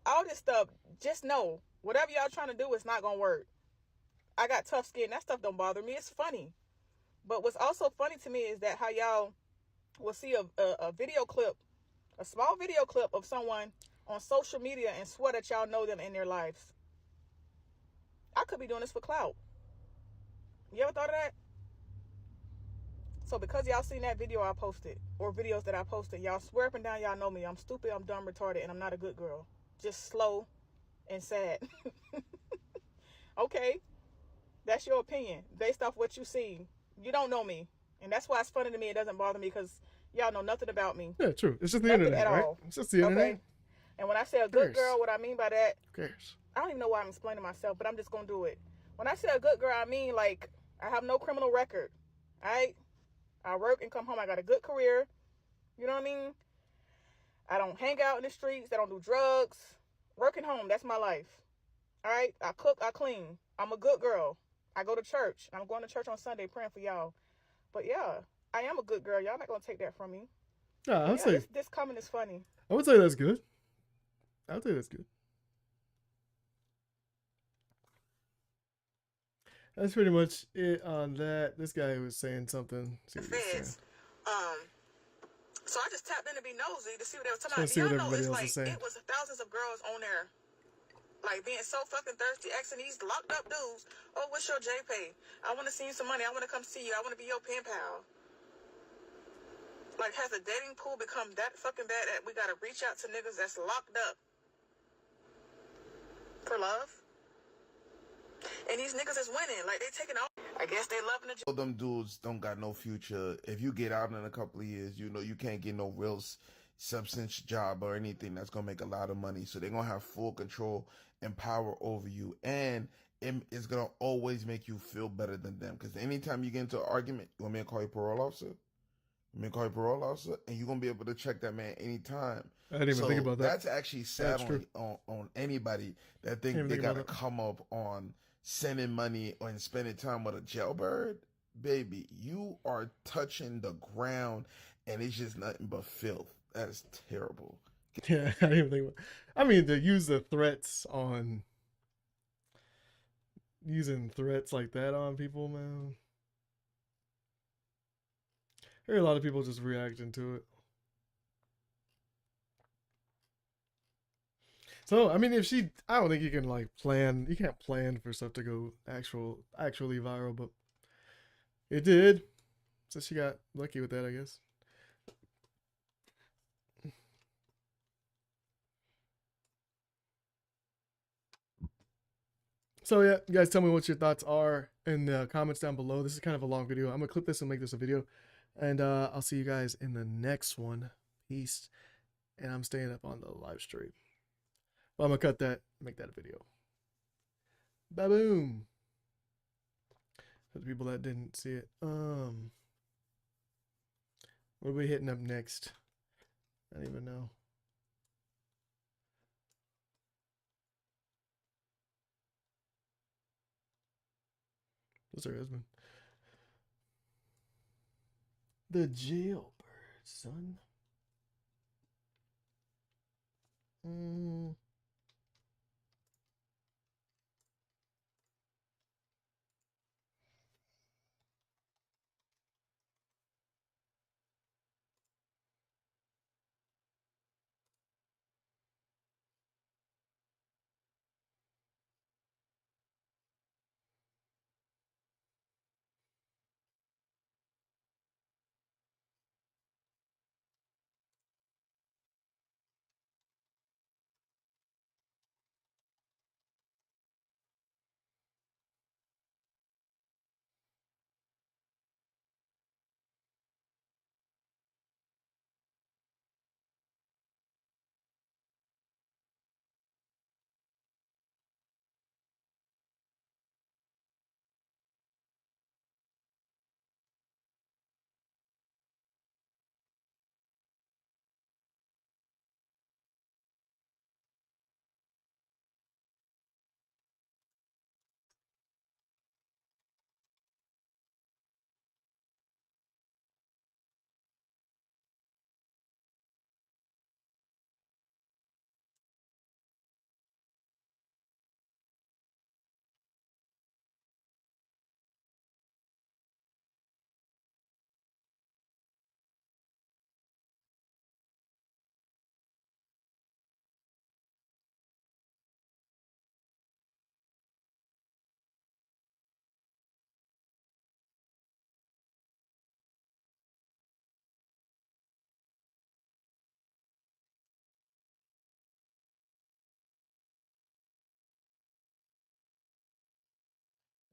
Speaker 3: All this stuff, just know, whatever y'all trying to do is not gonna work. I got tough skin. That stuff don't bother me. It's funny. But what's also funny to me is that how y'all will see a video clip, a small video clip of someone on social media and swear that y'all know them in their lives. I could be doing this for clout. You ever thought of that? So because y'all seen that video I posted, or videos that I posted, y'all swear up and down y'all know me. I'm stupid, I'm dumb, retarded, and I'm not a good girl. Just slow and sad. Okay, that's your opinion based off what you see. You don't know me, and that's why it's funny to me. It doesn't bother me because y'all know nothing about me.
Speaker 1: Yeah, true. It's just the
Speaker 3: Nothing
Speaker 1: internet,
Speaker 3: at
Speaker 1: right?
Speaker 3: all.
Speaker 1: It's just the internet.
Speaker 3: Okay. And when I say a good girl, what I mean by that,
Speaker 1: Who cares?
Speaker 3: I don't even know why I'm explaining myself, but I'm just gonna do it. When I say a good girl, I mean like I have no criminal record. Alright? I work and come home. I got a good career. You know what I mean? I don't hang out in the streets. I don't do drugs. Working home, that's my life. Alright? I cook, I clean. I'm a good girl. I go to church. I'm going to church on Sunday praying for y'all. But yeah, I am a good girl. Y'all not gonna take that from me.
Speaker 1: Yeah, I would say
Speaker 3: this comment is funny.
Speaker 1: I would say that's good. I would say that's good. That's pretty much it on that. This guy was saying something. See what he's saying.
Speaker 3: So I just tapped in to be nosy to see what they were talking
Speaker 1: Trying
Speaker 3: about.
Speaker 1: to see what
Speaker 3: Y'all know
Speaker 1: everybody
Speaker 3: it's
Speaker 1: else
Speaker 3: like
Speaker 1: is saying.
Speaker 3: it was thousands of girls on there, like being so fucking thirsty, asking these locked up dudes, "Oh, what's your JPay? I want to see you some money. I want to come see you. I want to be your pen pal." Like, has the dating pool become that fucking bad that we gotta reach out to niggas that's locked up for love? And these niggas is winning. Like, they taking out. I guess they loving the.
Speaker 6: Them dudes don't got no future. If you get out in a couple of years, you know you can't get no real substance job or anything that's gonna make a lot of money. So they're gonna have full control and power over you, and it's gonna always make you feel better than them. Because anytime you get into an argument, you want me to call your parole officer? You want me to call your parole officer, and you're gonna be able to check that man anytime.
Speaker 1: I didn't even think about that.
Speaker 6: That's actually sad on anybody that think they gotta come up on sending money and spending time with a jailbird. Baby, you are touching the ground and it's just nothing but filth. That is terrible.
Speaker 1: Yeah, I didn't even think about I mean, to use the threats on using threats like that on people, man. I hear a lot of people just reacting to it. So, I mean, I don't think you can like you can't plan for stuff to go actually viral, but it did. So she got lucky with that, I guess. So yeah, you guys tell me what your thoughts are in the comments down below. This is kind of a long video. I'm gonna clip this and make this a video. And I'll see you guys in the next one. Peace. And I'm staying up on the live stream. Well, I'm gonna cut that, make that a video. Ba-boom. For the people that didn't see it. What are we hitting up next? I don't even know. What's her husband? The Jailbirds, son.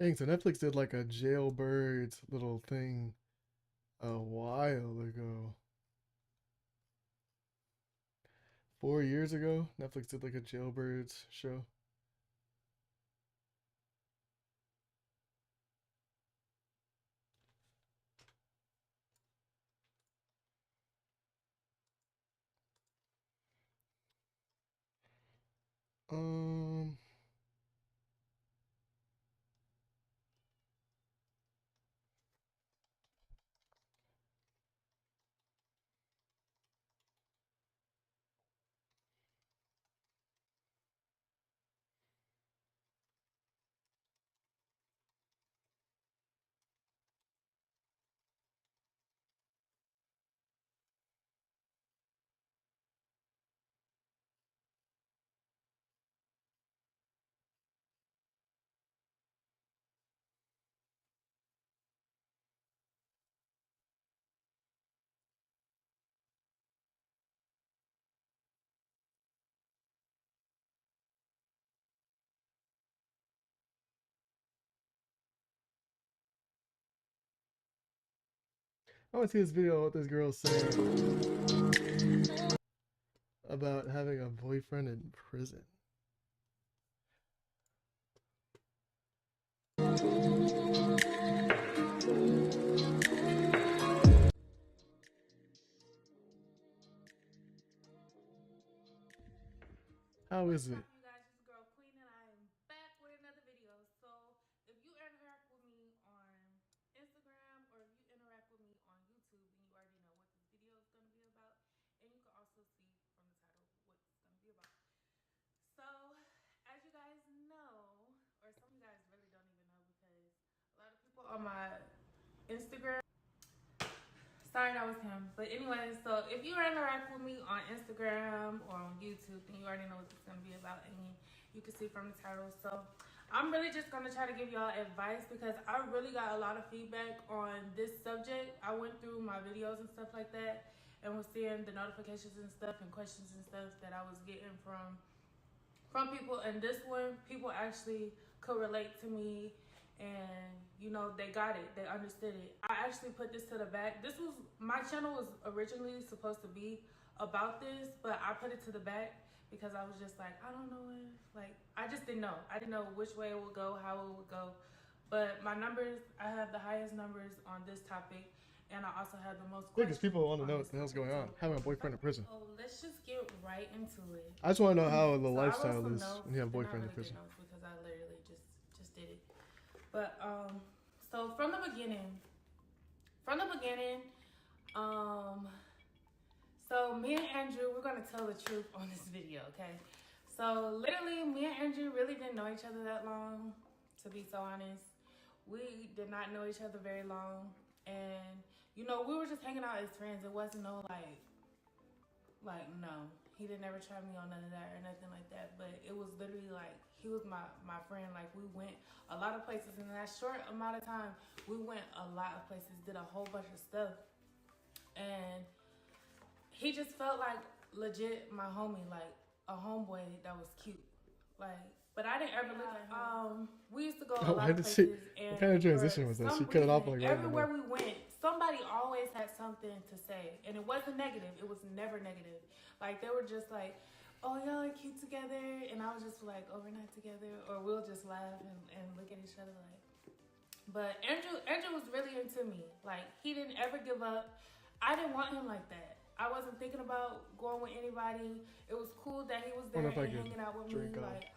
Speaker 1: Dang, so Netflix did like a Jailbirds little thing a while ago. 4 years ago, Netflix did like a Jailbirds show. Um, I want to see this video of what this girl's saying about having a boyfriend in prison. How is it?
Speaker 7: You guys, it's your girl Queen, and I am back with another video. So, if you interact with me on Instagram or if you interact with me on YouTube, then you already know what this video is going to be about, and you can also see from the title what it's going to be about. So, as you guys know, or some of you guys really don't even know because a lot of people on my Instagram. Sorry, that was him. But anyway, so if you interact with me on Instagram or on YouTube, then you already know what it's going to be about. And you can see from the title. So I'm really just going to try to give y'all advice because I really got a lot of feedback on this subject. I went through my videos and stuff like that and was seeing the notifications and stuff and questions and stuff that I was getting from people. And this one, people actually could relate to me. And you know, they got it, they understood it. I actually put this to the back. This was, my channel was originally supposed to be about this, but I put it to the back because I was just like, I don't know if, like, I just didn't know. I didn't know which way it would go, how it would go. But my numbers, I have the highest numbers on this topic, and I also have the most
Speaker 1: Yeah, because people want to
Speaker 7: on
Speaker 1: know
Speaker 7: this
Speaker 1: what the hell's
Speaker 7: topic.
Speaker 1: going on. Having a boyfriend in prison.
Speaker 7: Oh, let's just get right into it.
Speaker 1: I just want to know how the
Speaker 7: So I wrote
Speaker 1: lifestyle
Speaker 7: some
Speaker 1: is
Speaker 7: notes,
Speaker 1: when you have a
Speaker 7: and not
Speaker 1: boyfriend in
Speaker 7: really
Speaker 1: prison.
Speaker 7: good notes because I literally just did it. But so from the beginning, so me and Andrew, we're gonna tell the truth on this video, okay? So literally, me and Andrew really didn't know each other that long, to be so honest. We did not know each other very long, and you know, we were just hanging out as friends. It wasn't no like no, he didn't ever try me on none of that or nothing like that. But it was literally like he was my friend. Like we went a lot of places in that short amount of time. We went a lot of places, did a whole bunch of stuff, and he just felt like legit my homie, like a homeboy that was cute, like. But I didn't ever look at him. We used to go a lot of places. And
Speaker 1: what kind of transition was that? She cut it off like right in the
Speaker 7: everywhere
Speaker 1: middle.
Speaker 7: we went, somebody always had something to say, and it wasn't negative. It was never negative. Like they were just like, "Oh, y'all are cute together," and I was just like, "Oh, we're not together," or we'll just laugh and look at each other like. But Andrew was really into me. Like he didn't ever give up. I didn't want him like that. I wasn't thinking about going with anybody. It was cool that he was there and hanging out with me. Like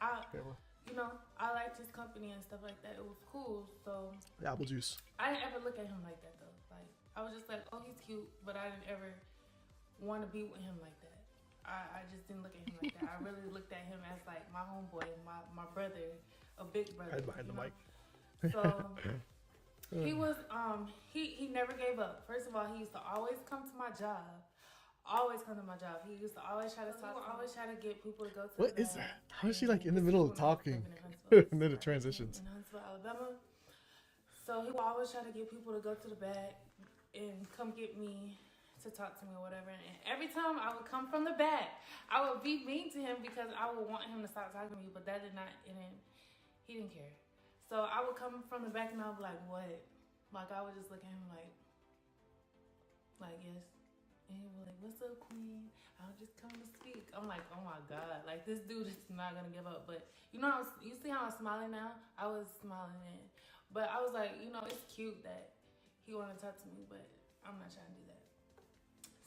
Speaker 7: you know, I liked his company and stuff like that. It was cool. So
Speaker 1: The apple juice.
Speaker 7: I didn't ever look at him like that though. Like I was just like, oh, he's cute, but I didn't ever want to be with him like that. I just didn't look at him like that. I really looked at him as like my homeboy, my brother, a big brother.
Speaker 1: Right behind the mic.
Speaker 7: So he was he never gave up. First of all, he used to always come to my job. Always come to my job. He used to always try to talk. He would always try to get people to go to.
Speaker 1: What
Speaker 7: the
Speaker 1: is
Speaker 7: band.
Speaker 1: that? How is she like in the middle of talking? And then it transitions.
Speaker 7: In Huntsville, Alabama. So he would always try to get people to go to the back and come get me to talk to me or whatever. And every time I would come from the back, I would be mean to him because I would want him to stop talking to me. But that did not. He didn't care. So I would come from the back and I would be like, what? Like, I would just look at him like, yes. And he was like, what's up, queen? I'll just come to speak. I'm like, oh my God. Like, this dude is not going to give up. But, you know, you see how I'm smiling now? I was smiling then. But I was like, you know, it's cute that he wanted to talk to me, but I'm not trying to do that.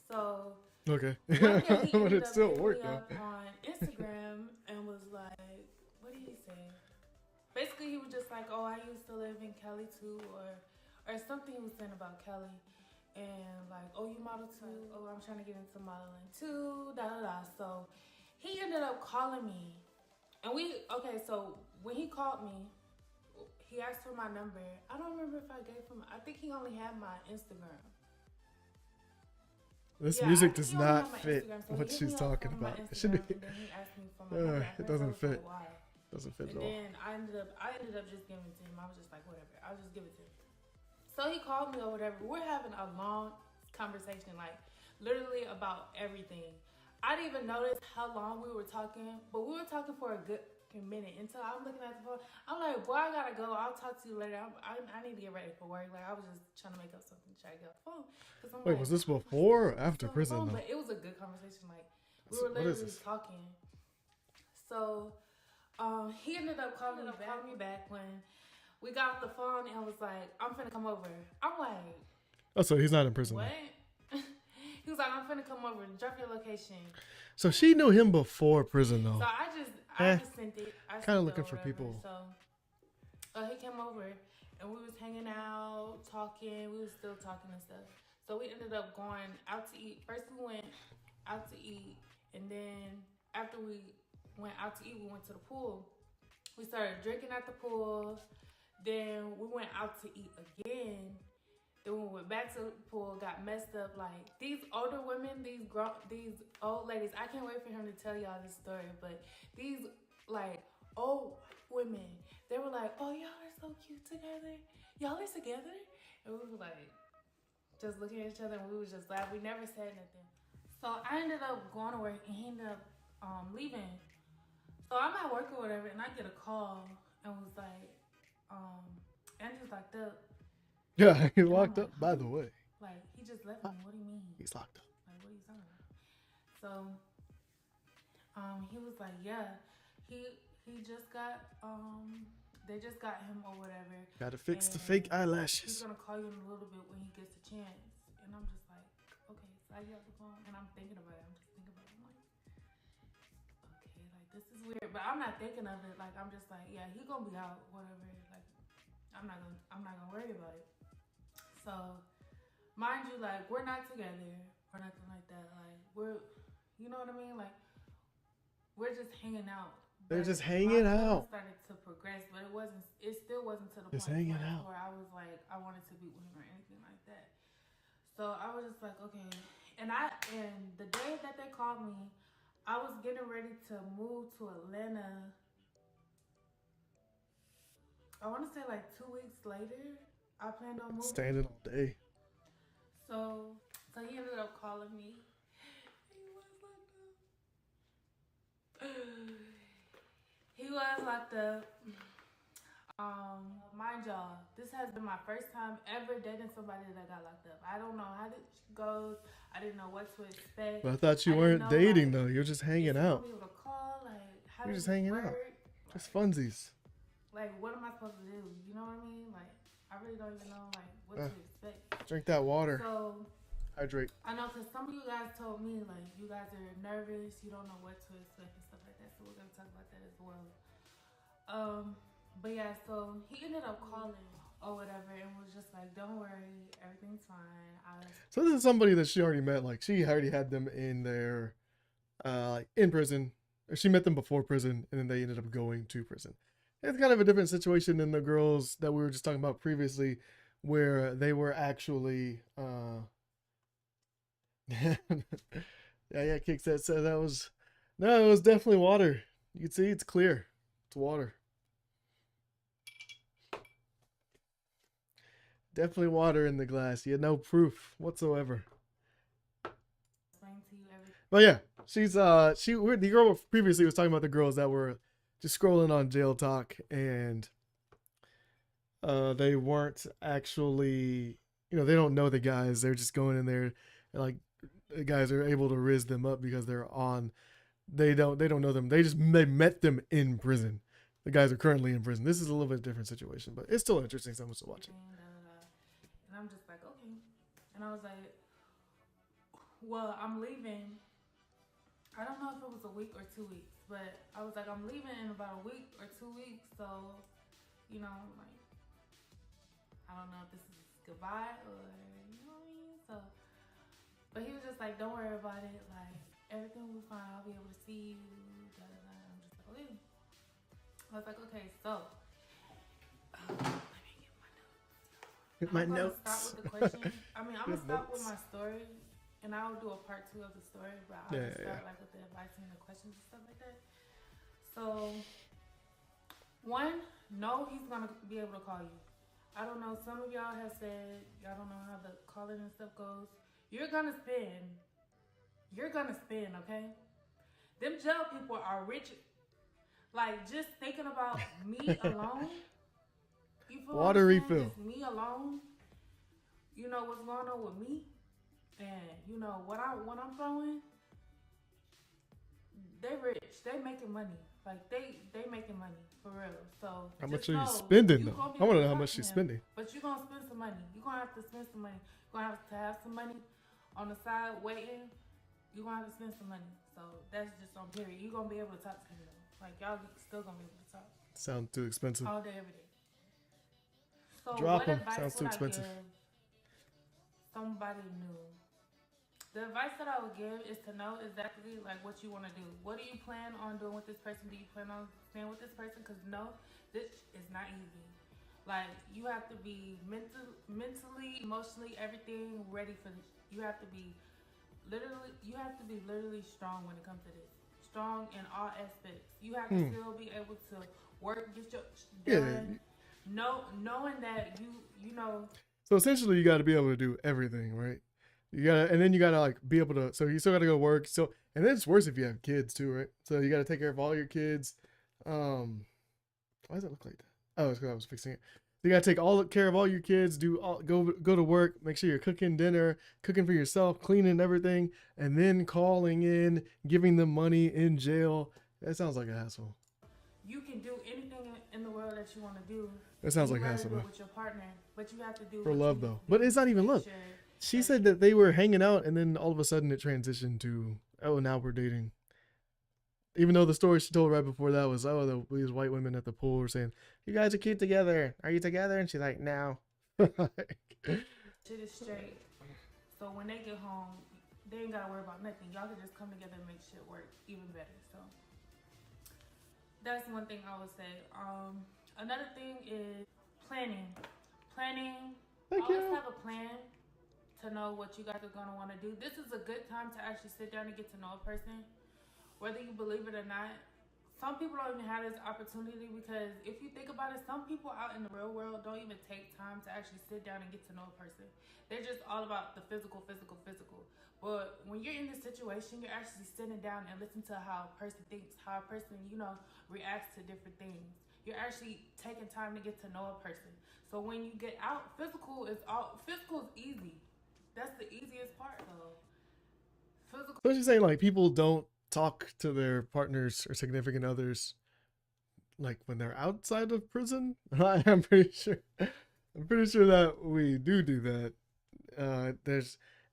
Speaker 7: So,
Speaker 1: Okay.
Speaker 7: one day he
Speaker 1: But
Speaker 7: ended
Speaker 1: it
Speaker 7: up
Speaker 1: still
Speaker 7: hitting
Speaker 1: worked
Speaker 7: me
Speaker 1: though.
Speaker 7: up on Instagram and was like, what did he say? Basically, he was just like, oh, I used to live in Cali too, or something he was saying about Cali. And like, oh, you model too? Oh, I'm trying to get into modeling too, da. So he ended up calling me. And so when he called me, he asked for my number. I don't remember if I gave him, I think he only had my Instagram.
Speaker 1: This
Speaker 7: Yeah,
Speaker 1: music
Speaker 7: I think
Speaker 1: does
Speaker 7: he only had
Speaker 1: not
Speaker 7: my
Speaker 1: fit
Speaker 7: Instagram, so
Speaker 1: what
Speaker 7: he hit
Speaker 1: she's
Speaker 7: me up
Speaker 1: talking
Speaker 7: from my
Speaker 1: about. It should
Speaker 7: Instagram,
Speaker 1: be.
Speaker 7: and then he asked me for my number. At
Speaker 1: It
Speaker 7: first
Speaker 1: doesn't
Speaker 7: I was
Speaker 1: fit.
Speaker 7: like, why?
Speaker 1: Doesn't fit
Speaker 7: And
Speaker 1: at all.
Speaker 7: then I ended up just giving it to him. I was just like, whatever. I'll just give it to him. So he called me or whatever. We're having a long conversation, like literally about everything. I didn't even notice how long we were talking, but we were talking for a good minute until I'm looking at the phone. I'm like, boy, I gotta go. I'll talk to you later. I need to get ready for work. Like, I was just trying to make up something to try to get off the phone.
Speaker 1: Wait, was this before or after prison though?
Speaker 7: But it was a good conversation. Like, we
Speaker 1: So
Speaker 7: were
Speaker 1: what is
Speaker 7: literally
Speaker 1: this?
Speaker 7: talking. So he ended up calling me back when we got off the phone and was like, I'm finna come over. I'm like,
Speaker 1: Oh, so he's not in prison.
Speaker 7: what?
Speaker 1: Though.
Speaker 7: He was like, I'm finna come over and drop your location.
Speaker 1: So she knew him before prison though.
Speaker 7: So I just sent it.
Speaker 1: Kinda looking for people.
Speaker 7: So he came over and we was hanging out, talking. We was still talking and stuff. So we ended up going out to eat. First we went out to eat, and then after we went out to eat, we went to the pool. We started drinking at the pool. Then we went out to eat again. Then we went back to the pool, got messed up. Like, these older women, these old ladies, I can't wait for him to tell y'all this story, but these, like, old women, they were like, oh, y'all are so cute together. Y'all are together? And we were like, just looking at each other, and we was just laughing. We never said nothing. So I ended up going to work, and he ended up leaving. So I'm at work or whatever, and I get a call, and was like, Andrew's locked up.
Speaker 1: Yeah, he's locked up, by the way.
Speaker 7: Like, he just left me. What do you mean?
Speaker 1: He's locked up.
Speaker 7: Like, what are you talking about? So, he was like, yeah, he just got, they just got him or whatever.
Speaker 1: Gotta fix the
Speaker 7: and
Speaker 1: fake
Speaker 7: He's
Speaker 1: eyelashes.
Speaker 7: gonna call you in a little bit when he gets a chance. And I'm just like, okay, so I get off the phone, and I'm thinking about it. I'm just thinking about it. I'm like, okay, like, this is weird, but I'm not thinking of it. Like, I'm just like, yeah, he gonna be out, whatever. Like, I'm not gonna worry about it. So, mind you, like, we're not together or nothing like that. Like, we're, you know what I mean? Like, we're just hanging out.
Speaker 1: They're
Speaker 7: But
Speaker 1: just hanging
Speaker 7: my
Speaker 1: out.
Speaker 7: feelings started to progress, but it still wasn't to the
Speaker 1: Just
Speaker 7: point
Speaker 1: hanging
Speaker 7: where,
Speaker 1: out.
Speaker 7: where I was like, I wanted to be with him or anything like that. So I was just like, okay. And the day that they called me, I was getting ready to move to Atlanta. I want to say like 2 weeks later. I planned on moving.
Speaker 1: Standing all day.
Speaker 7: So he ended up calling me. He was locked up. Mind y'all, this has been my first time ever dating somebody that got locked up. I don't know how this goes. I didn't know what to expect.
Speaker 1: But I thought you weren't dating though. You're just hanging out. You're just hanging out. Just funsies.
Speaker 7: Like, what am I supposed to do? You know what I mean? Like, I really don't even know like what to expect.
Speaker 1: Drink that water.
Speaker 7: So
Speaker 1: Hydrate.
Speaker 7: I know, because some of you guys told me like you guys are nervous, you don't know what to expect and stuff like that. So we're gonna talk about that as well. But yeah, so he ended up calling or whatever and was just like, don't worry, everything's fine.
Speaker 1: So this is somebody that she already met. Like, she already had them in their, like, in prison. Or she met them before prison, and then they ended up going to prison. It's kind of a different situation than the girls that we were just talking about previously, where they were actually, yeah, Kick said that was, no, it was definitely water. You can see it's clear. It's water. Definitely water in the glass. You had no proof whatsoever. But yeah, she's the girl previously was talking about the girls that were just scrolling on Jail Talk, and They weren't actually, they don't know the guys. They're just going in there, and like the guys are able to riz them up because they're on. They don't know them. They met them in prison. The guys are currently in prison. This is a little bit different situation, but it's still interesting. Someone's to watch it.
Speaker 7: And I'm just like, okay. And I was like, well, I'm leaving. I don't know if it was a week or 2 weeks, but I was like, I'm leaving in about a week or 2 weeks. So, like, I don't know if this is goodbye or, you know what I mean? So, but he was just like, don't worry about it. Like, everything will be fine. I'll be able to see you. Da, da, da. I'm just like, okay. I was like, okay, so. Let me get my notes.
Speaker 1: Get my
Speaker 7: I'm gonna
Speaker 1: notes.
Speaker 7: start with the question. I mean, I'm
Speaker 1: Good
Speaker 7: gonna start with
Speaker 1: notes.
Speaker 7: my story, and I'll do a part 2 of the story, but I'll just start like with the advice and the questions and stuff like that. So, one, no, he's gonna be able to call you. I don't know. Some of y'all have said y'all don't know how the calling and stuff goes. You're gonna spend. Okay? Them jail people are rich. Like, just thinking about me alone. You feel
Speaker 1: Water
Speaker 7: what I'm saying?
Speaker 1: refill.
Speaker 7: Just me alone. You know what's going on with me, and you know what I'm throwing. They rich. They making money. Like they making money for real. So
Speaker 1: How
Speaker 7: just
Speaker 1: much are you
Speaker 7: know
Speaker 1: spending
Speaker 7: you
Speaker 1: though?
Speaker 7: gonna be
Speaker 1: I want to
Speaker 7: able
Speaker 1: know how
Speaker 7: talk
Speaker 1: much
Speaker 7: to
Speaker 1: she's
Speaker 7: him,
Speaker 1: spending.
Speaker 7: But you're gonna spend some money. You're gonna have to spend some money. You're gonna have some money on the side waiting. You're gonna have to spend some money. So that's just on period. You're gonna be able to talk to him though. Like y'all still gonna be able to talk
Speaker 1: Sound too expensive.
Speaker 7: all day, every day. So
Speaker 1: Drop
Speaker 7: what
Speaker 1: them.
Speaker 7: advice
Speaker 1: Sounds too
Speaker 7: would I
Speaker 1: expensive.
Speaker 7: give somebody new? The advice that I would give is to know exactly like what you want to do. What do you plan on doing with this person? Do you plan on staying with this person? Because no, this is not easy. Like you have to be mentally, emotionally, everything ready for this. You have to be literally strong when it comes to this. Strong in all aspects. You have to still be able to work, get your done. Knowing that you know.
Speaker 1: So essentially, you got to be able to do everything, right? And then you gotta like be able to. So you still gotta go work. So, and then it's worse if you have kids too, right? So you gotta take care of all your kids. Why does it look like that? Oh, it's because I was fixing it. You gotta take care of all your kids. Go to work. Make sure you're cooking dinner, cooking for yourself, cleaning everything, and then calling in, giving them money in jail. That sounds like a hassle.
Speaker 7: You can do anything in the world that you want to do.
Speaker 1: That sounds like
Speaker 7: a
Speaker 1: a hassle,
Speaker 7: do
Speaker 1: man.
Speaker 7: it with your partner, but you have to do
Speaker 1: For
Speaker 7: what
Speaker 1: love
Speaker 7: you
Speaker 1: though.
Speaker 7: need to
Speaker 1: But
Speaker 7: do
Speaker 1: it's not
Speaker 7: to
Speaker 1: even
Speaker 7: make
Speaker 1: love.
Speaker 7: sure
Speaker 1: She said that they were hanging out, and then all of a sudden it transitioned to, oh, now we're dating. Even though the story she told right before that was, oh, these white women at the pool were saying, you guys are cute together. Are you together? And she's like, no.
Speaker 7: shit is straight. So when they get home, they ain't gotta worry about nothing. Y'all can just come together and make shit work even better. So that's one thing I would say. Another thing is planning.
Speaker 1: Thank
Speaker 7: Always
Speaker 1: you.
Speaker 7: have a plan to know what you guys are gonna want to do. This is a good time to actually sit down and get to know a person, whether you believe it or not. Some people don't even have this opportunity because if you think about it, some people out in the real world don't even take time to actually sit down and get to know a person. They're just all about the physical. But when you're in this situation, you're actually sitting down and listening to how a person thinks, how a person, reacts to different things. You're actually taking time to get to know a person. So when you get out, physical is easy. That's the easiest part though. Physical.
Speaker 1: So she's saying like people don't talk to their partners or significant others like when they're outside of prison. I'm pretty sure that we do that.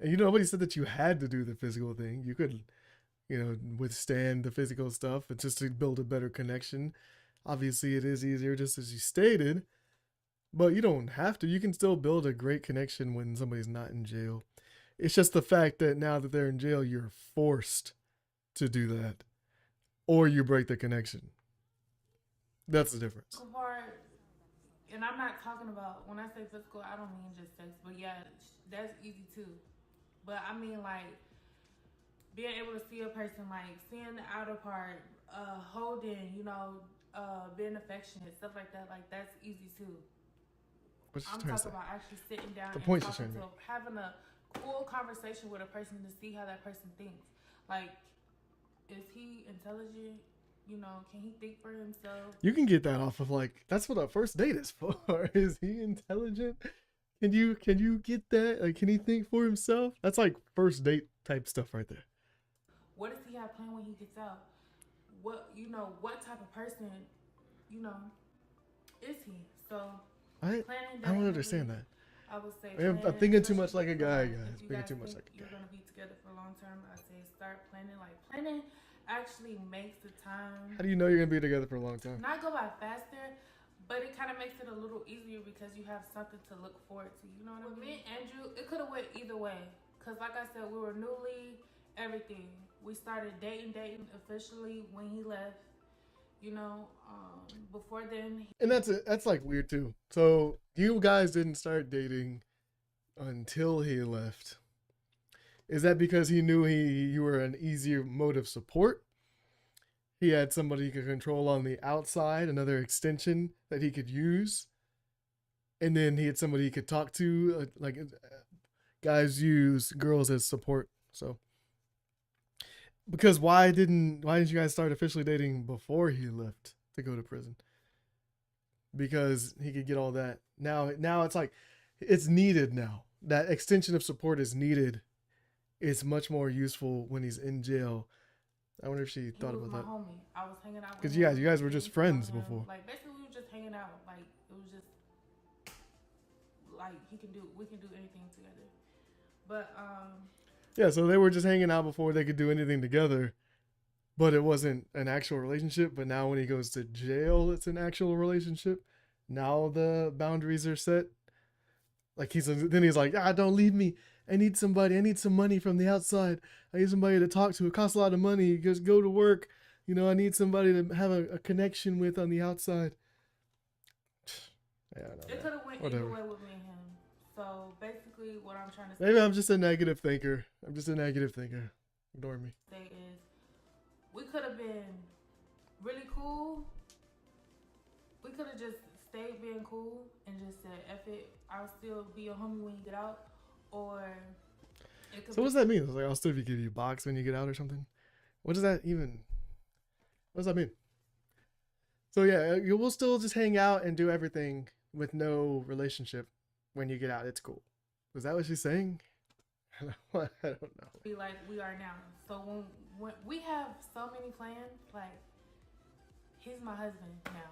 Speaker 1: Nobody said that you had to do the physical thing. You could, withstand the physical stuff. It's just to build a better connection. Obviously, it is easier, just as you stated, but you don't have to. You can still build a great connection when somebody's not in jail. It's just the fact that now that they're in jail, you're forced to do that, or you break the connection. That's the difference.
Speaker 7: Part, and I'm not talking about, when I say physical, I don't mean just sex, but yeah, that's easy too. But I mean like being able to see a person, like seeing the outer part, holding, being affectionate, stuff like that. Like that's easy too. I'm talking about actually sitting down and talking to, having a full conversation with a person to see how that person thinks. Like, is he intelligent? You know, can he think for himself?
Speaker 1: You can get that off of like that's what a first date is for. Is he intelligent? Can you get that? Like, can he think for himself? That's like first date type stuff right there.
Speaker 7: What does he have planned when he gets out? What, you know, what type of person, you know, is he? So planning
Speaker 1: I don't
Speaker 7: definitely,
Speaker 1: understand that.
Speaker 7: I would say
Speaker 1: I'm
Speaker 7: plan,
Speaker 1: thinking too much
Speaker 7: especially
Speaker 1: like a guy,
Speaker 7: if
Speaker 1: guys.
Speaker 7: you
Speaker 1: Thinking
Speaker 7: guys
Speaker 1: too much
Speaker 7: think
Speaker 1: like a
Speaker 7: you're
Speaker 1: guy.
Speaker 7: gonna be together for long term, I say start planning. Like planning actually makes the time
Speaker 1: How do you know you're gonna be together for a long time?
Speaker 7: not go by faster, but it kind of makes it a little easier because you have something to look forward to. You know what I mean? Me and Andrew, it could have went either way. Cause like I said, we were newly everything. We started dating officially when he left. You know, before then.
Speaker 1: And that's like weird too. So you guys didn't start dating until he left. Is that because he knew you were an easier mode of support? He had somebody he could control on the outside, another extension that he could use, and then he had somebody he could talk to. Guys use girls as support. So because why didn't you guys start officially dating before he left to go to prison? Because he could get all that. Now it's like it's needed now. That extension of support is needed. It's much more useful when he's in jail. I wonder if she thought about that.
Speaker 7: He was my homie. I was hanging out with
Speaker 1: Because
Speaker 7: him.
Speaker 1: you guys were just friends before.
Speaker 7: Like basically we were just hanging out. Like it was just like we can do anything together. But
Speaker 1: yeah, so they were just hanging out before they could do anything together. But it wasn't an actual relationship. But now when he goes to jail, it's an actual relationship. Now the boundaries are set. Like he's like, don't leave me. I need somebody. I need some money from the outside. I need somebody to talk to. It costs a lot of money. Just go to work. You know, I need somebody to have a connection with on the outside. Yeah,
Speaker 7: it could have went either way with me and him. So basically, what I'm trying to say.
Speaker 1: Maybe I'm just a negative thinker. Ignore me.
Speaker 7: Say is, we could have been really cool. We could have just stayed being cool and just said, F it, I'll still be your homie when you get out. Or
Speaker 1: so what does that mean? Like I'll still give you a box when you get out or something? What does that mean? So yeah, you will still just hang out and do everything with no relationship when you get out. It's cool. Was that what she's saying? I don't know.
Speaker 7: Be like we are now. So when we have so many plans, like he's my husband now.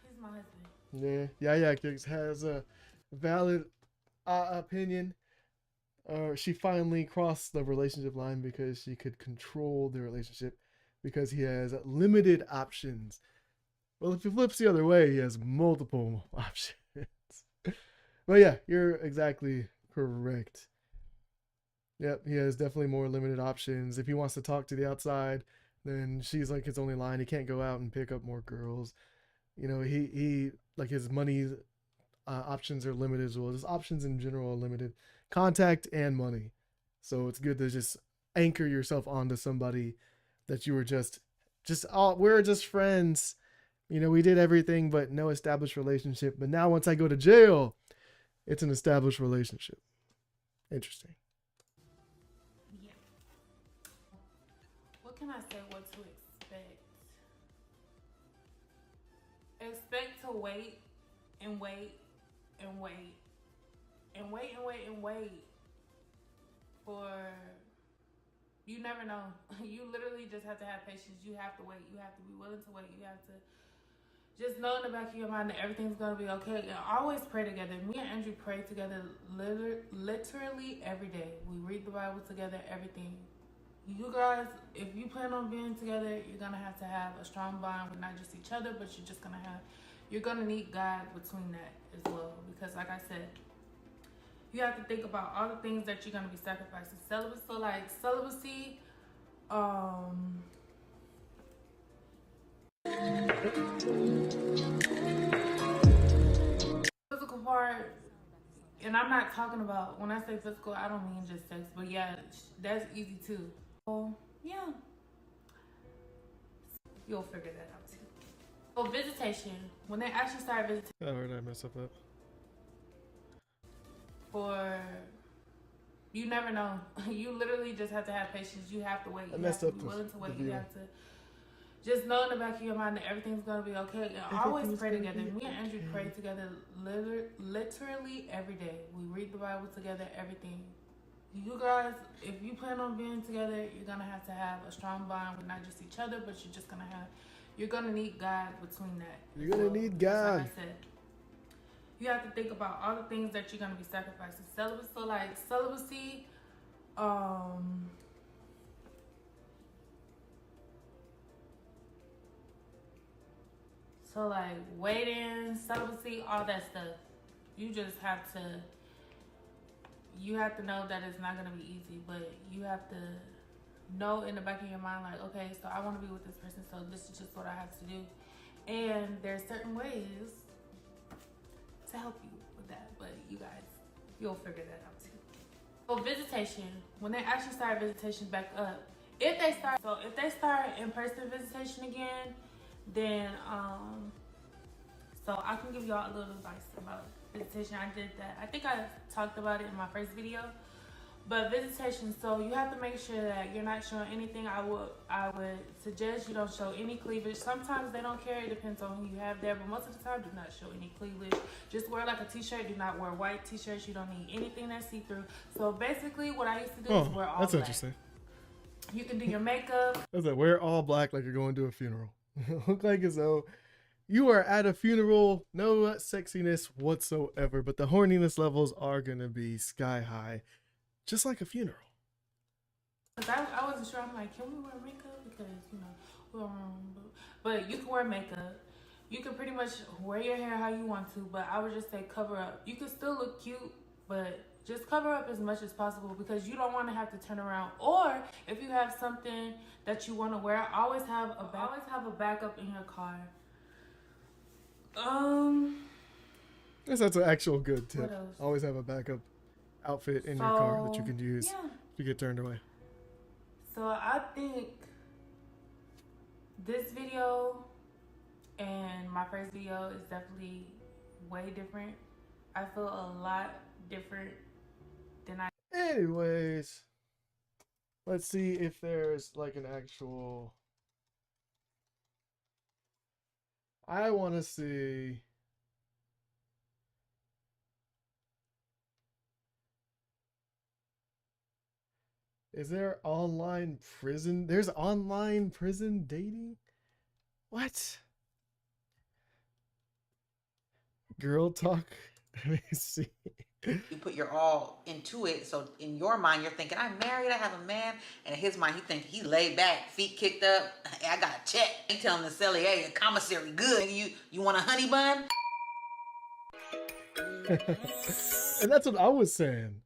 Speaker 7: He's my husband.
Speaker 1: Yeah. Kicks has a valid opinion. She finally crossed the relationship line because she could control the relationship because he has limited options. Well, if he flips the other way, he has multiple options. But yeah, you're exactly correct. Yep, he has definitely more limited options. If he wants to talk to the outside, then she's like his only line. He can't go out and pick up more girls. You know, he like his money options are limited as well. His options in general are limited. Contact and money. So it's good to just anchor yourself onto somebody that you were we're just friends. You know, we did everything but no established relationship. But now once I go to jail, it's an established relationship. Interesting.
Speaker 7: Yeah. What can I say what to expect? Expect to wait and wait and wait. And wait for, you never know. You literally just have to have patience. You have to wait. You have to be willing to wait. You have to just know in the back of your mind that everything's going to be okay. And always pray together. Me and Andrew pray together literally every day. We read the Bible together, everything. You guys, if you plan on being together, you're going to have a strong bond with not just each other, but you're going to need God between that as well. Because like I said, you have to think about all the things that you're going to be sacrificing. Celibacy, physical part, and I'm not talking about, when I say physical, I don't mean just sex, but yeah, that's easy too. So, yeah. You'll figure that out too. So, visitation, when they actually start visiting.
Speaker 1: Oh, where did I mess up that?
Speaker 7: You never know. You literally just have to have patience. You have to wait.
Speaker 1: I messed up.
Speaker 7: You have to be willing to wait. just know in the back of your mind that everything's gonna be okay. And always pray together. Me and Andrew pray together literally every day. We read the Bible together, everything. You guys, if you plan on being together, you're gonna have to have a strong bond with not just each other, but you're gonna need God between that.
Speaker 1: You're gonna need God.
Speaker 7: Like I said, you have to think about all the things that you're gonna be sacrificing. Celibacy, so like waiting, celibacy, all that stuff. You just have to know that it's not gonna be easy, but you have to know in the back of your mind, like, okay, so I want to be with this person, so this is just what I have to do. And there's certain ways to help you with that, but you guys, you'll figure that out too. So visitation, when they actually start visitation back up, if they start in-person visitation again, then so I can give y'all a little advice about visitation. I did that. I think I talked about it in my first video. But visitation, so you have to make sure that you're not showing anything. I would suggest you don't show any cleavage. Sometimes they don't care. It depends on who you have there. But most of the time, do not show any cleavage. Just wear like a t-shirt. Do not wear white t-shirts. You don't need anything that's see-through. So basically, what I used to do is wear all
Speaker 1: that's
Speaker 7: black.
Speaker 1: interesting.
Speaker 7: You can do your makeup.
Speaker 1: That's like wear all black like you're going to a funeral. Look like as though you are at a funeral. No sexiness whatsoever. But the horniness levels are going to be sky high. Just like a funeral.
Speaker 7: I wasn't sure. I'm like, can we wear makeup? Because, you know, but you can wear makeup. You can pretty much wear your hair how you want to, but I would just say cover up. You can still look cute, but just cover up as much as possible because you don't want to have to turn around. Or if you have something that you want to wear, always have a backup in your car.
Speaker 1: Guess that's an actual good tip.
Speaker 7: What else?
Speaker 1: Always have a backup outfit in your car that you can use if you get turned away.
Speaker 7: So I think this video and my first video is definitely way different. I feel a lot different than I.
Speaker 1: Anyways, let's see if there's like an actual. I want to see. Is there online prison? There's online prison dating? What? Girl talk? Let me see.
Speaker 8: You put your all into it, so in your mind you're thinking, I'm married, I have a man, and in his mind he thinks he's laid back, feet kicked up, hey, I got a check. He telling the celly, hey, a commissary good. You want a honey bun?
Speaker 1: And that's what I was saying.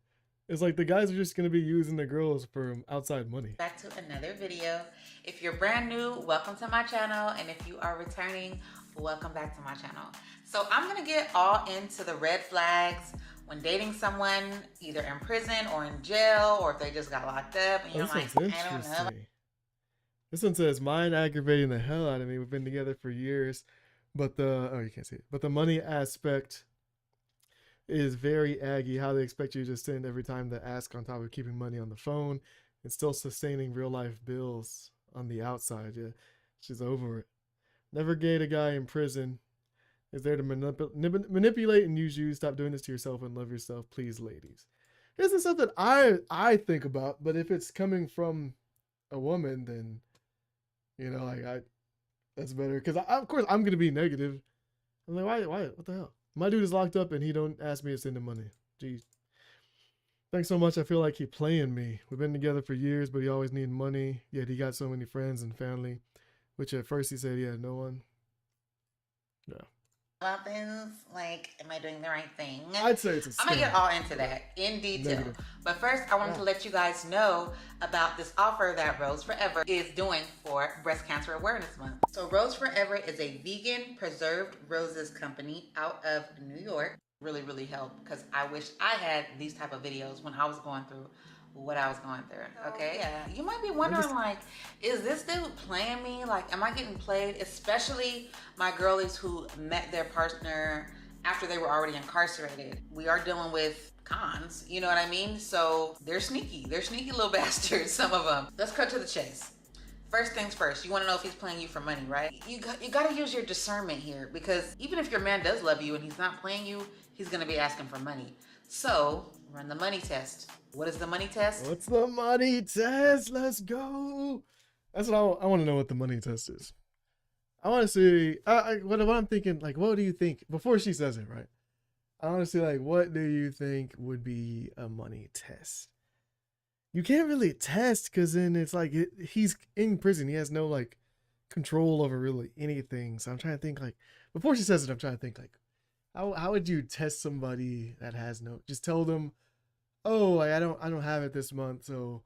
Speaker 1: It's like the guys are just going to be using the girls for outside money.
Speaker 8: Back to another video. If you're brand new, welcome to my channel. And if you are returning, welcome back to my channel. So I'm going to get all into the red flags when dating someone either in prison or in jail, or if they just got locked up. And you're like, I don't know.
Speaker 1: This one says, mine aggravating the hell out of me. We've been together for years. But you can't see it. But the money aspect is very aggy. How they expect you to send every time they ask, on top of keeping money on the phone and still sustaining real life bills on the outside. Yeah, she's over it. Never gate a guy in prison. Is there to manipulate and use you. Stop doing this to yourself and love yourself, please, ladies. This is something I think about, but if it's coming from a woman, then you know, like that's better. Because of course I'm gonna be negative. I'm like, why? What the hell? My dude is locked up and he don't ask me to send him money. Jeez. Thanks so much. I feel like he playing me. We've been together for years, but he always needed money. Yet he got so many friends and family, which at first he said he had no one. Yeah.
Speaker 8: About things like, am I doing the right thing?
Speaker 1: I'd say it's a scam.
Speaker 8: I'm gonna get all into that in detail.
Speaker 1: Negative.
Speaker 8: But first, I wanted to let you guys know about this offer that Rose Forever is doing for Breast Cancer Awareness Month. So Rose Forever is a vegan preserved roses company out of New York. Really, really helped because I wish I had these type of videos when I was going through what I was going through. Okay, yeah. You might be wondering, like, is this dude playing me? Like, am I getting played? Especially my girlies who met their partner after they were already incarcerated. We are dealing with cons, you know what I mean? So they're sneaky little bastards, some of them. Let's cut to the chase. First things first, you want to know if he's playing you for money, right? You got to use your discernment here, because even if your man does love you and he's not playing you, he's going to be asking for money. So run the money test. What is the money test?
Speaker 1: What's the money test? Let's go. That's what I want to know. What the money test is. I want to see. What I'm thinking. Like, what do you think before she says it? Right. I want to see, like, what do you think would be a money test? You can't really test, because then it's like he's in prison. He has no like control over really anything. So I'm trying to think, like, before she says it, I'm trying to think, like, how would you test somebody that has no? Just tell them, oh, like, I don't have it this month, so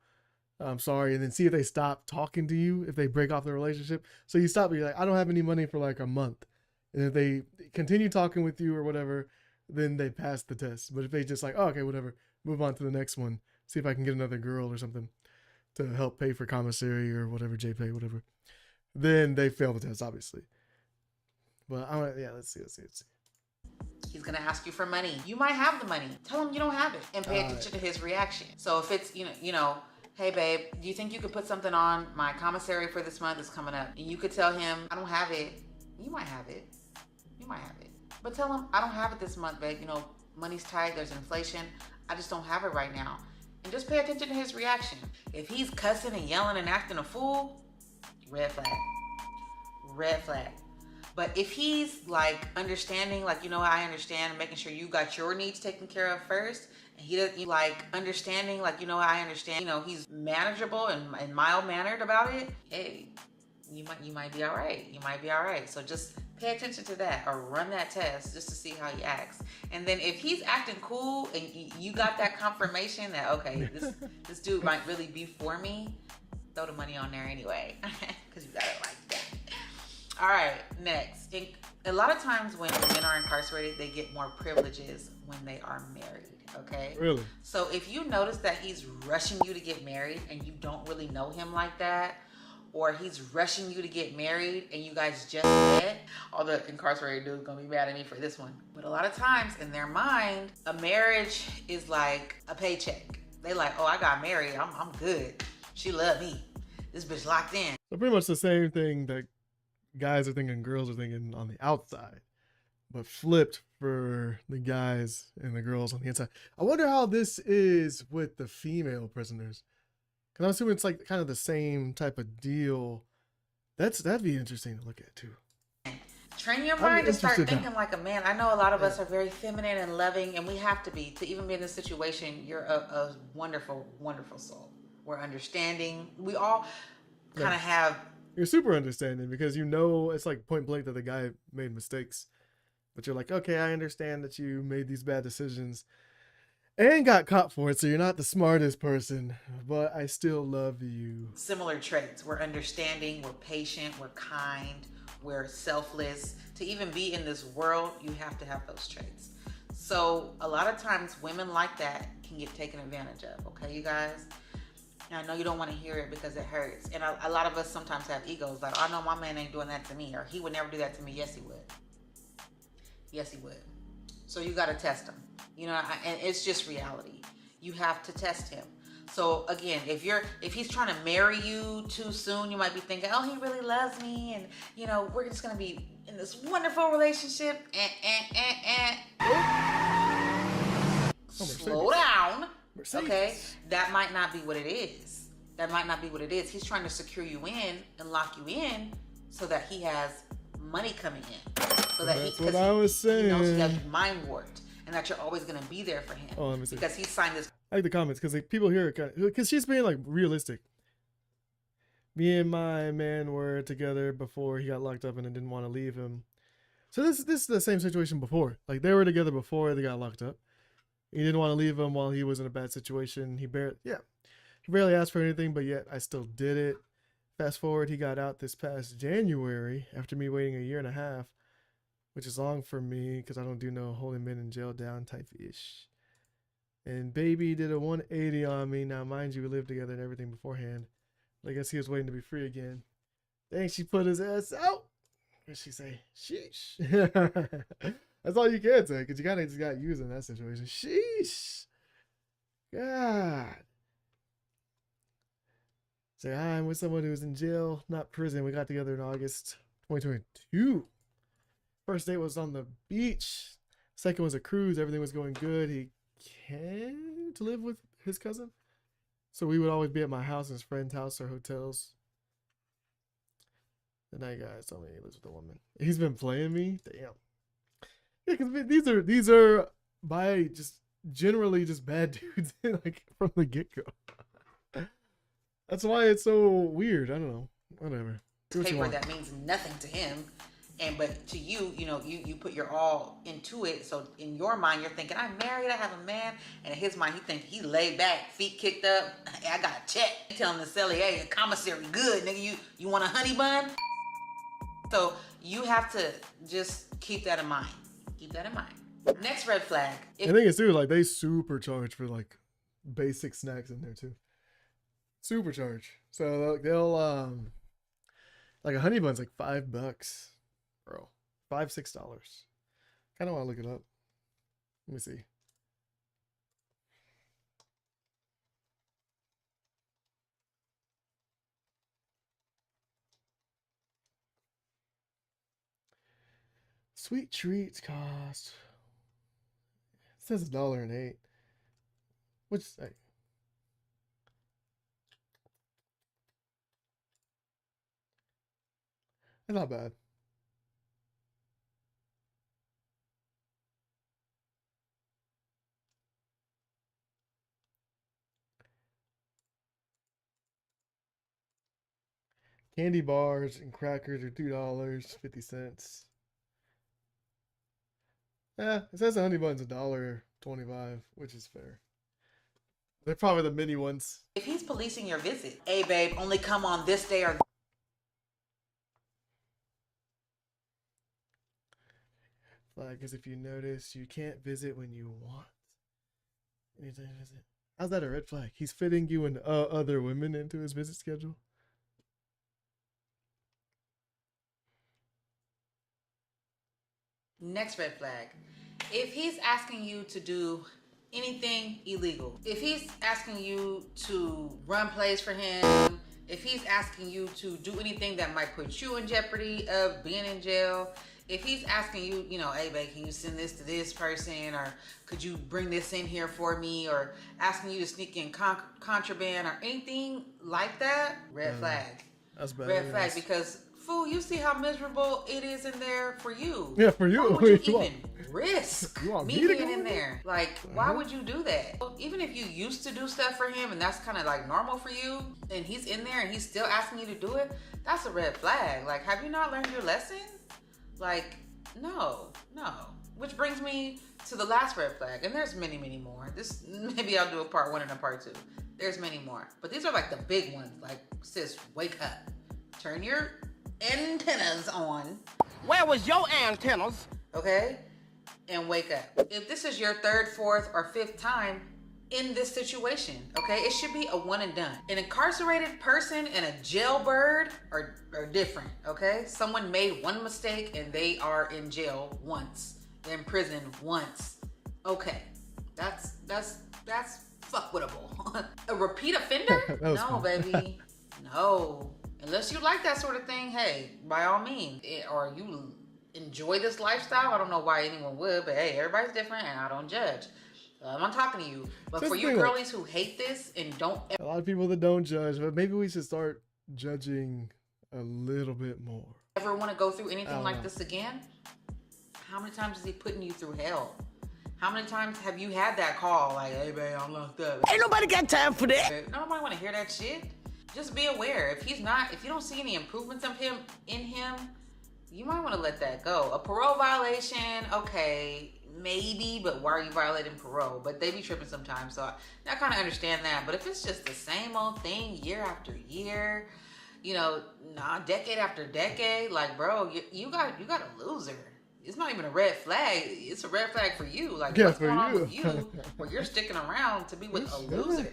Speaker 1: I'm sorry, and then see if they stop talking to you, if they break off the relationship. So you stop, you're like, I don't have any money for like a month, and if they continue talking with you or whatever, then they pass the test. But if they just like, oh, okay, whatever, move on to the next one. See if I can get another girl or something to help pay for commissary or whatever, JPay, whatever. Then they fail the test, obviously. But let's see.
Speaker 8: He's gonna ask you for money. You might have the money. Tell him you don't have it, and pay attention to his reaction. So if it's you know, hey babe, do you think you could put something on my commissary for this month? Is coming up, and you could tell him I don't have it. You might have it. But tell him I don't have it this month, babe. You know, money's tight. There's inflation. I just don't have it right now. And just pay attention to his reaction. If he's cussing and yelling and acting a fool, red flag. But if he's like understanding, like, you know, I understand, and making sure you got your needs taken care of first, and he doesn't like understanding, like, you know, I understand, you know, he's manageable and mild-mannered about it, hey, you might be all right. So just pay attention to that, or run that test just to see how he acts. And then if he's acting cool and you got that confirmation that, okay, this dude might really be for me, throw the money on there anyway, because you got it like that. All right, next. A lot of times when men are incarcerated, they get more privileges when they are married, okay?
Speaker 1: Really?
Speaker 8: So if you notice that he's rushing you to get married and you don't really know him like that, or he's rushing you to get married and you guys just met, all the incarcerated dudes gonna be mad at me for this one. But a lot of times in their mind, a marriage is like a paycheck. They like, oh, I got married, I'm good. She loved me. This bitch locked in.
Speaker 1: So pretty much the same thing that guys are thinking, girls are thinking on the outside, but flipped for the guys and the girls on the inside. I wonder how this is with the female prisoners. Because I'm assuming it's like kind of the same type of deal. That'd be interesting to look at too.
Speaker 8: Train your mind to start thinking like a man. I know a lot of us are very feminine and loving, and we have to be. To even be in this situation, you're a wonderful, wonderful soul. We're understanding. We all kind of have...
Speaker 1: You're super understanding, because you know it's like point blank that the guy made mistakes. But you're like, okay, I understand that you made these bad decisions and got caught for it, so you're not the smartest person, but I still love you.
Speaker 8: Similar traits. We're understanding, we're patient, we're kind, we're selfless. To even be in this world, you have to have those traits. So a lot of times women like that can get taken advantage of, okay, you guys? And I know you don't want to hear it because it hurts. And a lot of us sometimes have egos, like, I know my man ain't doing that to me, or he would never do that to me. Yes, he would. Yes, he would. So you got to test him. You know, and it's just reality. You have to test him. So again, if he's trying to marry you too soon, you might be thinking, oh, he really loves me, and you know, we're just gonna be in this wonderful relationship. Slow down.
Speaker 1: Mercedes.
Speaker 8: Okay, that might not be what it is. He's trying to secure you in and lock you in so that he has money coming in. So that
Speaker 1: That's what I was saying.
Speaker 8: He knows he has your mind warped, and that you're always gonna be there for him.
Speaker 1: Oh, let me see.
Speaker 8: Because he signed this.
Speaker 1: I like the comments, because like, people here, because she's being like realistic. Me and my man were together before he got locked up, and I didn't want to leave him. So this is the same situation before. Like, they were together before they got locked up. He didn't want to leave him while he was in a bad situation. He barely asked for anything, but yet I still did it. Fast forward, he got out this past January after me waiting a year and a half, which is long for me because I don't do no holding men in jail down type ish. And baby did a 180 on me. Now, mind you, we lived together and everything beforehand. I guess he was waiting to be free again. Dang, she put his ass out. What did she say? Sheesh. That's all you can say, because you kind of just got used in that situation. Sheesh. God. Say hi, I'm with someone who was in jail, not prison. We got together in August 2022. First date was on the beach. Second was a cruise. Everything was going good. He came to live with his cousin. So we would always be at my house, his friend's house, or hotels. The night guy told me he lives with a woman. He's been playing me. Damn. Yeah, because these are by just generally just bad dudes like from the get go. That's why it's so weird. I don't know. Whatever. Do what you
Speaker 8: Paper
Speaker 1: want.
Speaker 8: that means nothing to him. And but to you, you know, you put your all into it. So in your mind, you're thinking, I'm married, I have a man. And in his mind, he thinks he laid back, feet kicked up. Hey, I got a check. Telling the celly, hey, the commissary good, nigga. You want a honey bun? So you have to just keep that in mind. Keep that in mind. Next red flag.
Speaker 1: I think it's too like they supercharge for like basic snacks in there too. Supercharge. So they'll like a honey bun's like $5, bro. $5-6. Kind of want to look it up. Let me see. Sweet treats cost. It says $1.08. Which hey. It's not bad. Candy bars and crackers are $2.50. Yeah, it says the honey bun's $1.25, which is fair. They're probably the mini ones.
Speaker 8: If he's policing your visit, hey babe, only come on this day or
Speaker 1: Flag, because if you notice, you can't visit when you want. Anytime you visit. How's that a red flag? He's fitting you and other women into his visit schedule.
Speaker 8: Next red flag. If he's asking you to do anything illegal, if he's asking you to run plays for him, if he's asking you to do anything that might put you in jeopardy of being in jail, if he's asking you, you know, hey babe, can you send this to this person, or could you bring this in here for me, or asking you to sneak in contraband or anything like that, red flag.
Speaker 1: That's bad.
Speaker 8: Red flag, because fool, you see how miserable it is in there for you.
Speaker 1: Yeah, for you.
Speaker 8: Why would you even risk
Speaker 1: You want
Speaker 8: me
Speaker 1: me to
Speaker 8: being
Speaker 1: go
Speaker 8: in
Speaker 1: in
Speaker 8: there? Like, why would you do that? Even if you used to do stuff for him and that's kind of like normal for you, and he's in there and he's still asking you to do it, that's a red flag. Like, have you not learned your lesson? Like, no. Which brings me to the last red flag, and there's many, many more. This, maybe I'll do a part 1 and a part 2. There's many more, but these are like the big ones. Like, sis, wake up. Turn your antennas on.
Speaker 9: Where was your antennas?
Speaker 8: Okay? And wake up. If this is your 3rd, 4th, or 5th time in this situation, okay, it should be a one and done. An incarcerated person and a jailbird are different, okay? Someone made one mistake and they are in jail once, in prison once. Okay, that's fuckwittable. A repeat offender? No,
Speaker 1: fun.
Speaker 8: baby, no. Unless you like that sort of thing, hey, by all means, or you enjoy this lifestyle. I don't know why anyone would, but hey, everybody's different and I don't judge. I'm not talking to you. But
Speaker 1: Just
Speaker 8: for you
Speaker 1: think,
Speaker 8: girlies who hate this and don't
Speaker 1: A lot of people that don't judge, but maybe we should start judging a little bit more.
Speaker 8: ever want to go through anything like
Speaker 1: know.
Speaker 8: this again, how many times is he putting you through hell? How many times have you had that call like, hey babe, I'm locked up?
Speaker 9: Ain't nobody got time for that.
Speaker 8: Nobody want to hear that shit. Just be aware. If you don't see any improvements of him, you might want to let that go. A parole violation, okay, maybe, but why are you violating parole? But they be tripping sometimes, so I kind of understand that. But if it's just the same old thing year after year, decade after decade, like, bro, you got a loser. It's not even a red flag. It's a red flag for you. Like,
Speaker 1: Yeah,
Speaker 8: what's
Speaker 1: for
Speaker 8: going on
Speaker 1: you.
Speaker 8: with you where you're sticking around to be with a loser?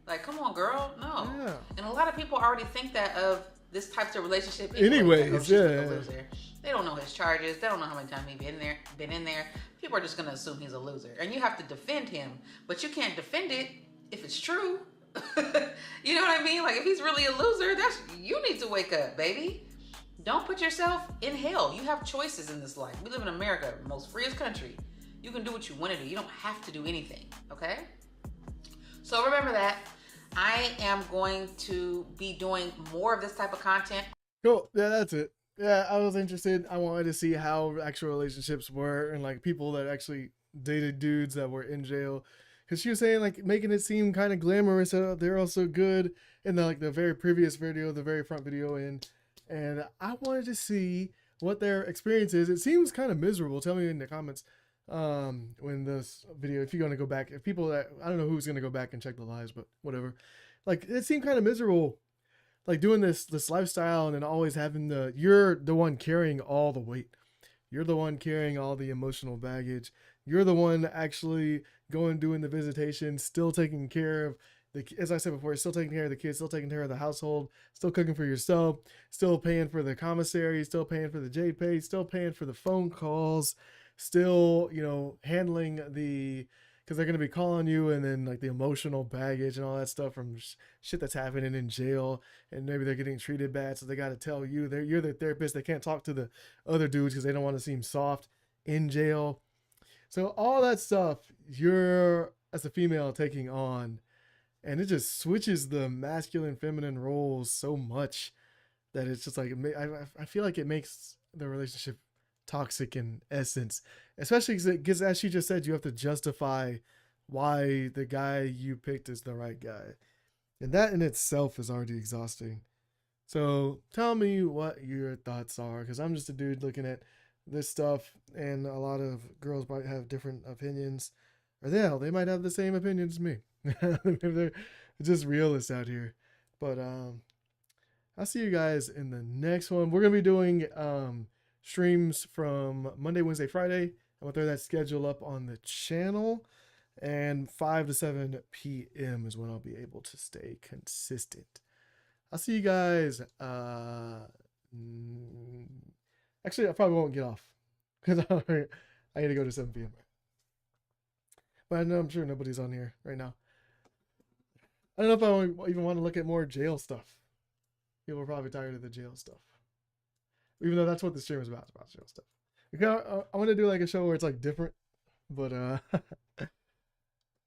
Speaker 8: Like, come on, girl. No.
Speaker 1: Yeah.
Speaker 8: And a lot of people already think that of this type of relationship.
Speaker 1: Anyways,
Speaker 8: like, she's with
Speaker 1: yeah.
Speaker 8: a loser. They don't know his charges. They don't know how many times he's been in there. People are just gonna assume he's a loser, and you have to defend him. But you can't defend it if it's true. You know what I mean? Like, if he's really a loser, you need to wake up, baby. Don't put yourself in hell. You have choices in this life. We live in America, the most freest country. You can do what you want to do. You don't have to do anything, okay? So remember that. I am going to be doing more of this type of content.
Speaker 1: Cool. Yeah, that's it. Yeah, I was interested. I wanted to see how actual relationships were and like people that actually dated dudes that were in jail. Because she was saying like making it seem kind of glamorous. They're also good in the very previous video, the very front video, and I wanted to see what their experience is. It seems kind of miserable. Tell me in the comments when this video, if you're gonna go back, if people that I don't know who's gonna go back and check the lives, but whatever. Like it seemed kind of miserable. Like doing this lifestyle and then always having you're the one carrying all the weight. You're the one carrying all the emotional baggage. You're the one actually going doing the visitation, still taking care of as I said before, still taking care of the kids, still taking care of the household, still cooking for yourself, still paying for the commissary, still paying for the JPay, still paying for the phone calls, still, handling because they're going to be calling you, and then like the emotional baggage and all that stuff from shit that's happening in jail, and maybe they're getting treated bad, so they got to tell you you're the therapist. They can't talk to the other dudes because they don't want to seem soft in jail. So all that stuff you're as a female taking on, and it just switches the masculine feminine roles so much that it's just like I feel like it makes the relationship toxic in essence, especially because as she just said, you have to justify why the guy you picked is the right guy, and that in itself is already exhausting. So tell me what your thoughts are, because I'm just a dude looking at this stuff, and a lot of girls might have different opinions, or they might have the same opinions as me. They're just realists out here. But I'll see you guys in the next one. We're gonna be doing streams from Monday, Wednesday, Friday. I'm gonna throw that schedule up on the channel, and 5 to 7 p.m. is when I'll be able to stay consistent. I'll see you guys. Actually, I probably won't get off because I need to go to 7 p.m. But I know I'm sure nobody's on here right now. I don't know if I even want to look at more jail stuff. People are probably tired of the jail stuff. Even though that's what the stream is about. It's about jail stuff. I want to do like a show where it's like different. But I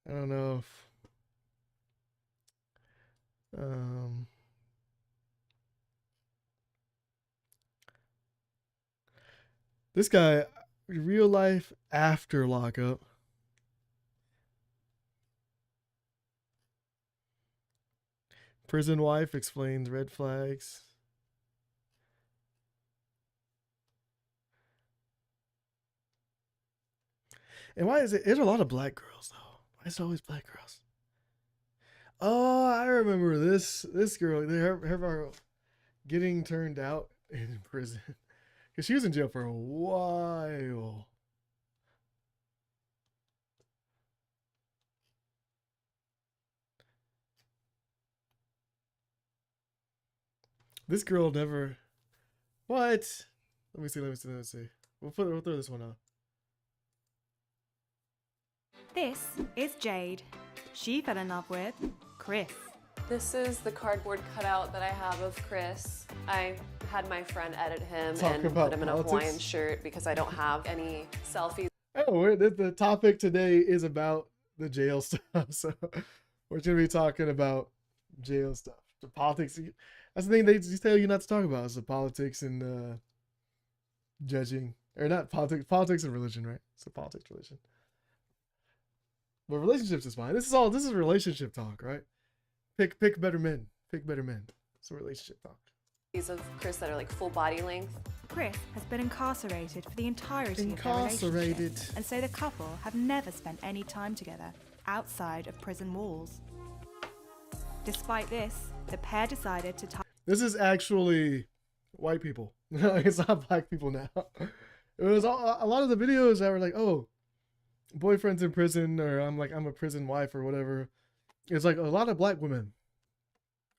Speaker 1: don't know if... This guy, real life after lockup. Prison wife explains red flags. And why is it? There's a lot of black girls though. Why is it always black girls? Oh, I remember this girl. Her getting turned out in prison because she was in jail for a while. This girl never. What? Let me see. We'll throw this one on.
Speaker 10: This is Jade. She fell in love with Chris.
Speaker 11: This is the cardboard cutout that I have of Chris. I had my friend edit him and put him in a Hawaiian shirt because I don't have any selfies.
Speaker 1: Oh, the topic today is about the jail stuff. So we're going to be talking about jail stuff. The politics. That's the thing they just tell you not to talk about, is the politics and judging. Or not politics and religion, right? So politics, religion. But relationships is fine. This is relationship talk, right? Pick better men. Pick better men. It's a relationship talk.
Speaker 11: These of Chris that are like full body length.
Speaker 10: Chris has been incarcerated for the entirety of their relationship, and so the couple have never spent any time together outside of prison walls. Despite this, the pair decided to tie.
Speaker 1: This is actually white people. It's not black people now. It was a lot of the videos that were like, oh, boyfriend's in prison, or I'm a prison wife or whatever. It's like a lot of black women.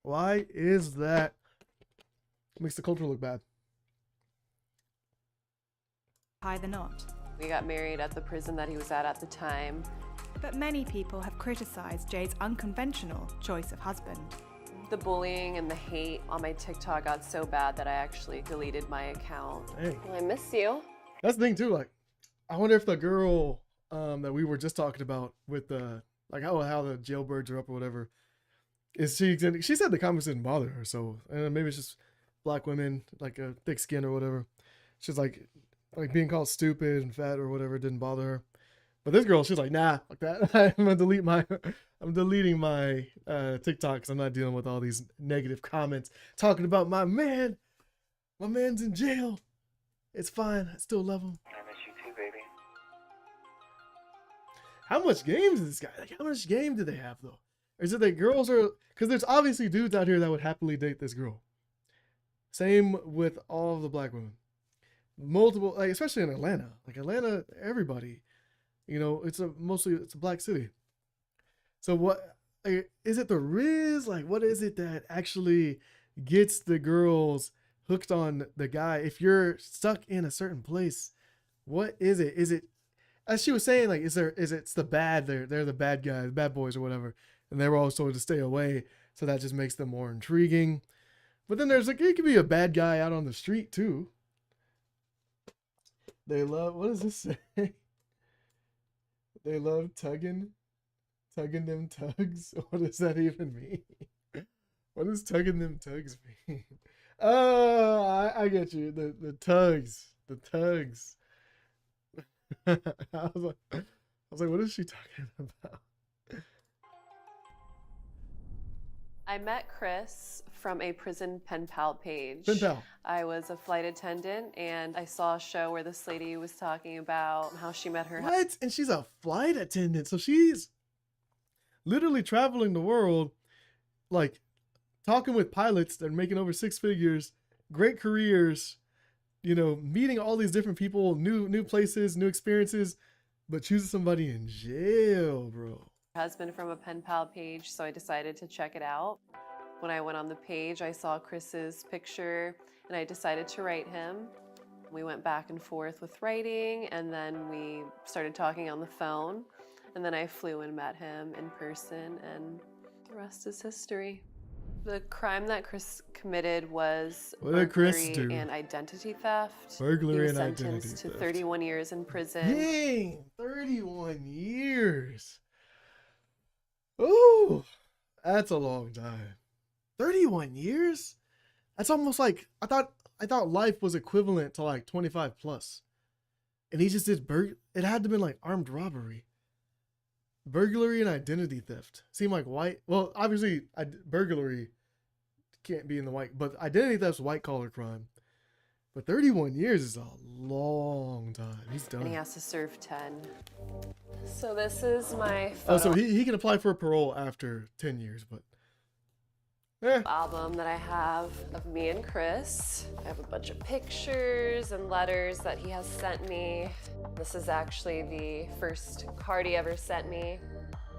Speaker 1: Why is that? It makes the culture look bad.
Speaker 10: Tie the knot.
Speaker 11: We got married at the prison that he was at the time.
Speaker 10: But many people have criticised Jay's unconventional choice of husband.
Speaker 11: The bullying and the hate on my TikTok got so bad that I actually deleted my account.
Speaker 1: Dang.
Speaker 11: Well, I miss you.
Speaker 1: That's the thing too. Like, I wonder if the girl that we were just talking about with the like how the jailbirds are up or whatever, is she said the comments didn't bother her. So maybe it's just black women like a thick skin or whatever. She's like being called stupid and fat or whatever didn't bother her. But this girl, she's like, nah, fuck that. I'm deleting my TikTok because I'm not dealing with all these negative comments talking about my man. My man's in jail. It's fine. I still love him.
Speaker 12: I miss you too, baby.
Speaker 1: How much game is this guy? Like, how much game do they have though? Or is it that girls are? Because there's obviously dudes out here that would happily date this girl. Same with all of the black women. Multiple, like especially in Atlanta. Like Atlanta, everybody. You know, it's a black city. So what is it? The Riz? Like, what is it that actually gets the girls hooked on the guy? If you're stuck in a certain place, what is it? Is it, as she was saying, like, it's the bad? They're the bad guys, bad boys or whatever, and they were all told to stay away. So that just makes them more intriguing. But then there's like, it could be a bad guy out on the street too. They love, what does this say? They love tugging them tugs. What does that even mean? What does tugging them tugs mean? Oh, I get you. The tugs. I was like, what is she talking about?
Speaker 11: I met Chris from a prison pen pal page.
Speaker 1: Pen pal.
Speaker 11: I was a flight attendant, and I saw a show where this lady was talking about how she met her.
Speaker 1: What? And she's a flight attendant, so she's literally traveling the world, like talking with pilots that are making over 6 figures, great careers, you know, meeting all these different people, new places, new experiences, but choosing somebody in jail, bro.
Speaker 11: Husband from a pen pal page, so I decided to check it out. When I went on the page, I saw Chris's picture and I decided to write him. We went back and forth with writing, and then we started talking on the phone, and then I flew and met him in person, and the rest is history. The crime that Chris committed was burglary and identity theft.
Speaker 1: Burglary and
Speaker 11: he was
Speaker 1: identity
Speaker 11: sentenced to
Speaker 1: theft.
Speaker 11: 31 years in prison.
Speaker 1: Dang, 31 years. Ooh, that's a long time. 31 years? That's almost like, I thought life was equivalent to like 25 plus. And he just did it had to been like armed robbery. Burglary and identity theft. Seem like white. Well, obviously burglary can't be in the white, but identity theft's white collar crime. But 31 years is a long time. He's done.
Speaker 11: And he has to serve 10. So this is my photo.
Speaker 1: Oh, so he can apply for parole after 10 years, but
Speaker 11: album that I have of me and Chris. I have a bunch of pictures and letters that he has sent me. This is actually the first card he ever sent me.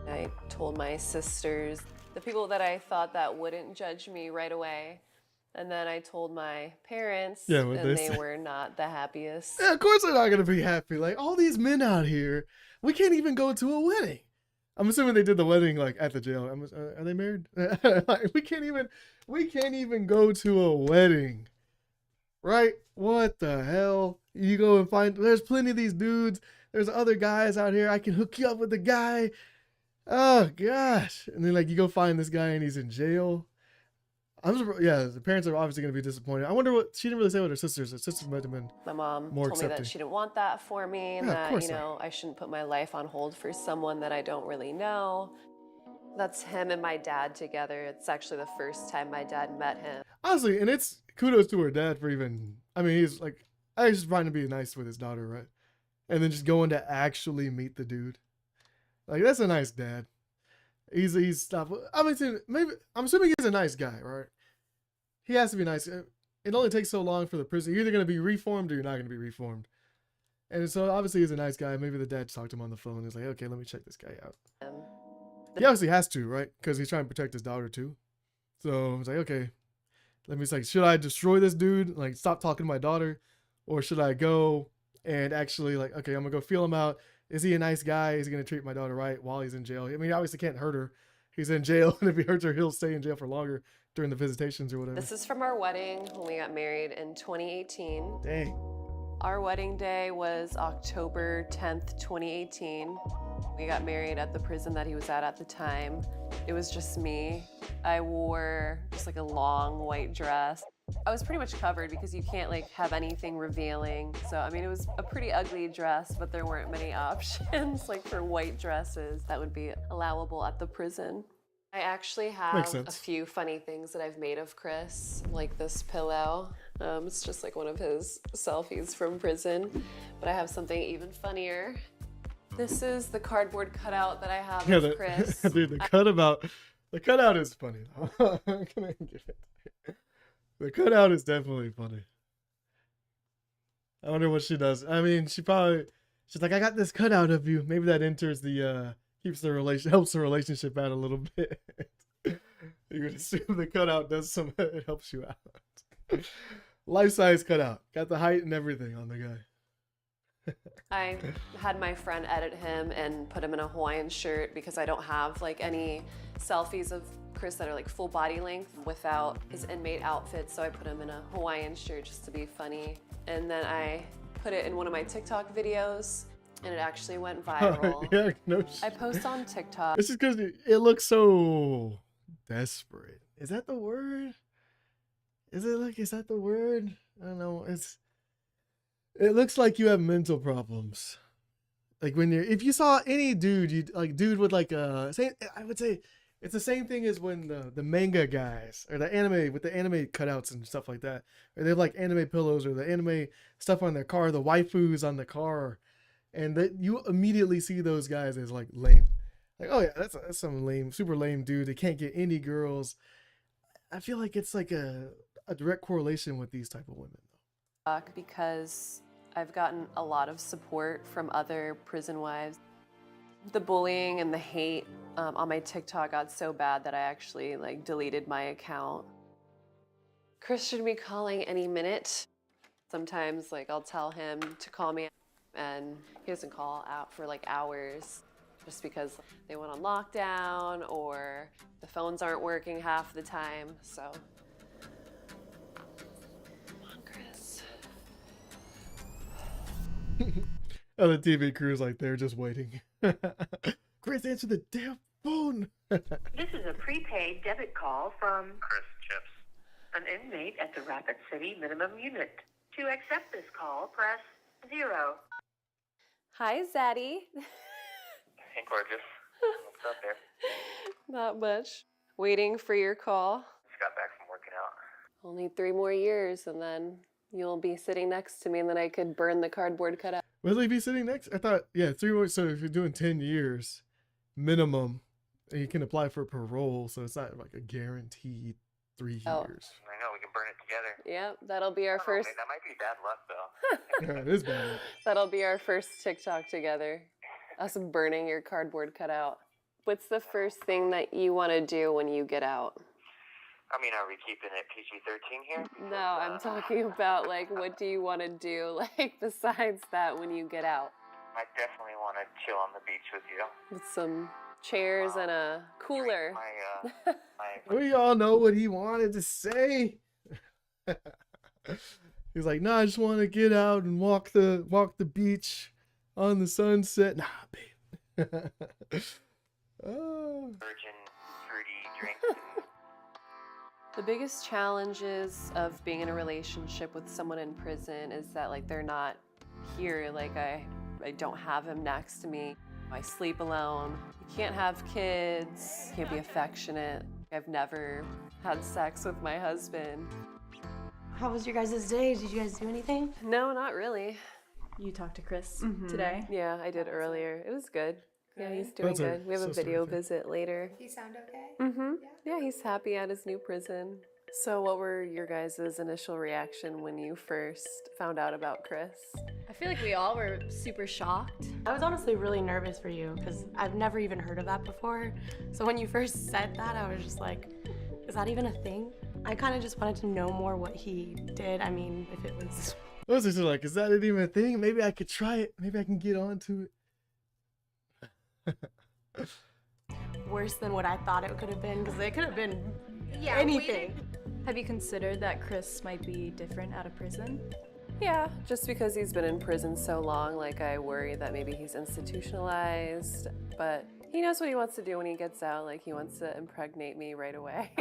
Speaker 11: I told my sisters, the people that I thought that wouldn't judge me right away. And then I told my parents, and they were not the happiest.
Speaker 1: Yeah, of course they're not going to be happy. Like, all these men out here, we can't even go to a wedding. I'm assuming they did the wedding like at the jail. Are they married? Like, we can't even go to a wedding, right? What the hell? You go and find. There's plenty of these dudes. There's other guys out here. I can hook you up with the guy. Oh gosh! And then like you go find this guy and he's in jail. Yeah, the parents are obviously going to be disappointed. I wonder what she didn't really say with her sisters. Her sisters might have been.
Speaker 11: My mom
Speaker 1: more
Speaker 11: told me that she didn't want that for me, and that I shouldn't put my life on hold for someone that I don't really know. That's him and my dad together. It's actually the first time my dad met him.
Speaker 1: Honestly, and it's kudos to her dad for even. I mean, he's like, I was just trying to be nice with his daughter, right? And then just going to actually meet the dude. Like, that's a nice dad. He's not. I mean, maybe I'm assuming he's a nice guy, right? He has to be nice. It only takes so long for the prison. You're either going to be reformed or you're not going to be reformed. And so obviously he's a nice guy. Maybe the dad talked to him on the phone. He's like, okay, let me check this guy out. He obviously has to, right? Because he's trying to protect his daughter too. So he's like, okay, let me like, should I destroy this dude? Like, stop talking to my daughter, or should I go and actually like, okay, I'm gonna go feel him out. is he a nice guy? Is he going to treat my daughter right while he's in jail? I mean, he obviously can't hurt her. He's in jail, and if he hurts her, he'll stay in jail for longer during the visitations or whatever.
Speaker 11: This is from our wedding when we got married in 2018.
Speaker 1: Dang.
Speaker 11: Our wedding day was October 10th, 2018. We got married at the prison that he was at the time. It was just me. I wore just like a long white dress. I was pretty much covered because you can't like have anything revealing. So, I mean, it was a pretty ugly dress, but there weren't many options like for white dresses that would be allowable at the prison. I actually have a few funny things that I've made of Chris, like this pillow. It's just like one of his selfies from prison, but I have something even funnier. This is the cardboard cutout that I have of Chris.
Speaker 1: Dude, the cutout is funny. The cutout is definitely funny. I wonder what she does. I mean, she's like, I got this cutout of you. Maybe that enters the helps the relationship out a little bit. You would assume the cutout does it helps you out. Life-size cutout. Got the height and everything on the guy.
Speaker 11: I had my friend edit him and put him in a Hawaiian shirt because I don't have like any selfies of Chris that are like full body length without his inmate outfit, so I put him in a Hawaiian shirt just to be funny. And then I put it in one of my TikTok videos and it actually went viral.
Speaker 1: Yeah, no
Speaker 11: I post on TikTok.
Speaker 1: It's just because it looks so desperate. Is that the word? Is that the word? I don't know. It looks like you have mental problems. Like if you saw any dude, dude with like I would say it's the same thing as when the manga guys or the anime with the anime cutouts and stuff like that. Or they have like anime pillows or the anime stuff on their car, the waifus on the car. And that you immediately see those guys as like lame. Like, oh yeah, that's some lame, super lame dude. They can't get any girls. I feel like it's like a direct correlation with these type of women.
Speaker 11: Because I've gotten a lot of support from other prison wives. The bullying and the hate on my TikTok got so bad that I actually like deleted my account. Chris should be calling any minute. Sometimes like I'll tell him to call me and he doesn't call out for like hours just because they went on lockdown or the phones aren't working half the time, so.
Speaker 1: Oh, the TV crew's like they're just waiting. Chris, answer the damn phone.
Speaker 12: This is a prepaid debit call from Chris Chips, an inmate at the Rapid City Minimum Unit. To accept this call, press 0.
Speaker 11: Hi, Zaddy.
Speaker 13: Hey, gorgeous. What's up there?
Speaker 11: Not much. Waiting for your call.
Speaker 13: Just got back from working out.
Speaker 11: Only 3 more years and then you'll be sitting next to me and then I could burn the cardboard cutout.
Speaker 1: Will he be sitting next? I thought, yeah, 3 more. So if you're doing 10 years minimum, and you can apply for parole, so it's not like a guaranteed 3 years.
Speaker 13: I know, we can burn it together.
Speaker 11: Yep, that'll be our first.
Speaker 13: That might be bad luck, though.
Speaker 1: Yeah, it is bad.
Speaker 11: That'll be our first TikTok together. Us burning your cardboard cutout. What's the first thing that you want to do when you get out?
Speaker 13: I mean, are we keeping it PG-13 here?
Speaker 11: No, I'm talking about like what do you want to do like besides that when you get out?
Speaker 13: I definitely want to chill on the beach with you.
Speaker 11: With some chairs and a cooler.
Speaker 1: We all know what he wanted to say. He's like, nah, I just want to get out and walk the beach on the sunset. Nah, babe. Oh.
Speaker 13: Virgin fruity drinks.
Speaker 11: The biggest challenges of being in a relationship with someone in prison is that like they're not here. Like I don't have him next to me. I sleep alone. You can't have kids. You can't be affectionate. I've never had sex with my husband.
Speaker 14: How was your guys' day? Did you guys do anything?
Speaker 11: No, not really.
Speaker 14: You talked to Chris today?
Speaker 11: Yeah, I did earlier. It was good. Yeah, he's doing good. We have a video visit later.
Speaker 15: Does he sound okay?
Speaker 11: Mm-hmm. Yeah, he's happy at his new prison. So what were your guys' initial reaction when you first found out about Chris?
Speaker 14: I feel like we all were super shocked. I was honestly really nervous for you because I've never even heard of that before. So when you first said that, I was just like, is that even a thing? I kind of just wanted to know more what he did. I mean, if it was...
Speaker 1: I was just like, is that even a thing? Maybe I could try it. Maybe I can get onto it.
Speaker 14: Worse than what I thought it could have been, because it could have been
Speaker 15: Yeah,
Speaker 14: anything.
Speaker 15: Have you considered that Chris might be different out of prison?
Speaker 11: Yeah, just because he's been in prison so long, like I worry that maybe he's institutionalized, but he knows what he wants to do when he gets out. Like he wants to impregnate me right away.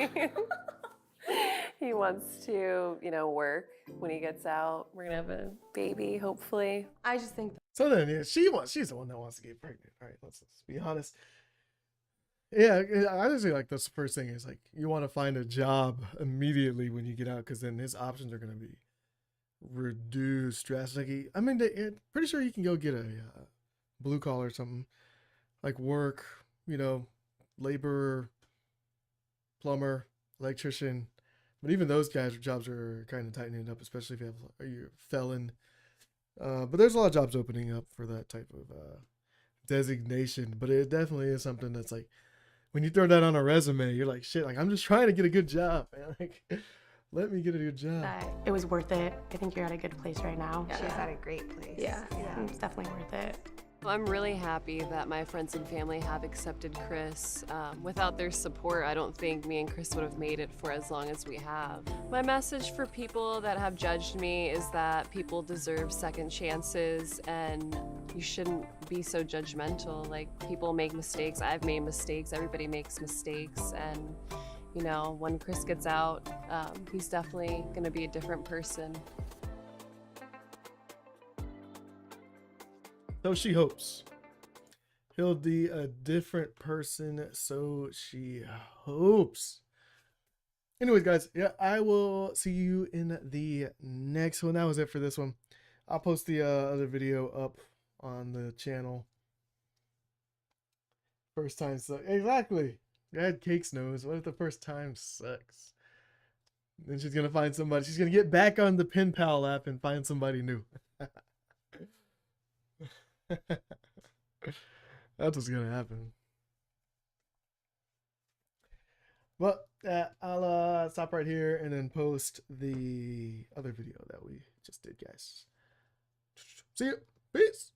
Speaker 11: He wants to, you know, work when he gets out. We're gonna have a baby, hopefully.
Speaker 14: I just think
Speaker 1: So then, yeah, she's the one that wants to get pregnant. All right, let's be honest. Yeah, I just feel like that's the first thing is like you want to find a job immediately when you get out, because then his options are going to be reduced drastically. I mean, pretty sure you can go get a blue collar or something, like work, you know, laborer, plumber, electrician. But even those guys' jobs are kind of tightening up, especially if you have you're a felon. But there's a lot of jobs opening up for that type of designation. But it definitely is something that's like, when you throw that on a resume, you're like, shit, like I'm just trying to get a good job, man. Like, let me get a good job.
Speaker 14: it was worth it. I think you're at a good place right now.
Speaker 16: She's at a great place.
Speaker 14: Yeah, it's definitely worth it.
Speaker 11: I'm really happy that my friends and family have accepted Chris. Without their support, I don't think me and Chris would have made it for as long as we have. My message for people that have judged me is that people deserve second chances and you shouldn't be so judgmental. Like, people make mistakes. I've made mistakes. Everybody makes mistakes. And, you know, when Chris gets out, he's definitely going to be a different person.
Speaker 1: So she hopes he'll be a different person. So she hopes. Anyways, guys, yeah, I will see you in the next one. That was it for this one. I'll post the other video up on the channel. First time sucks. Exactly. Dad Cakes knows. What if the first time sucks? Then she's gonna find somebody. She's gonna get back on the Pen Pal app and find somebody new. That's what's gonna happen. But I'll stop right here and then post the other video that we just did, guys. See you. Peace.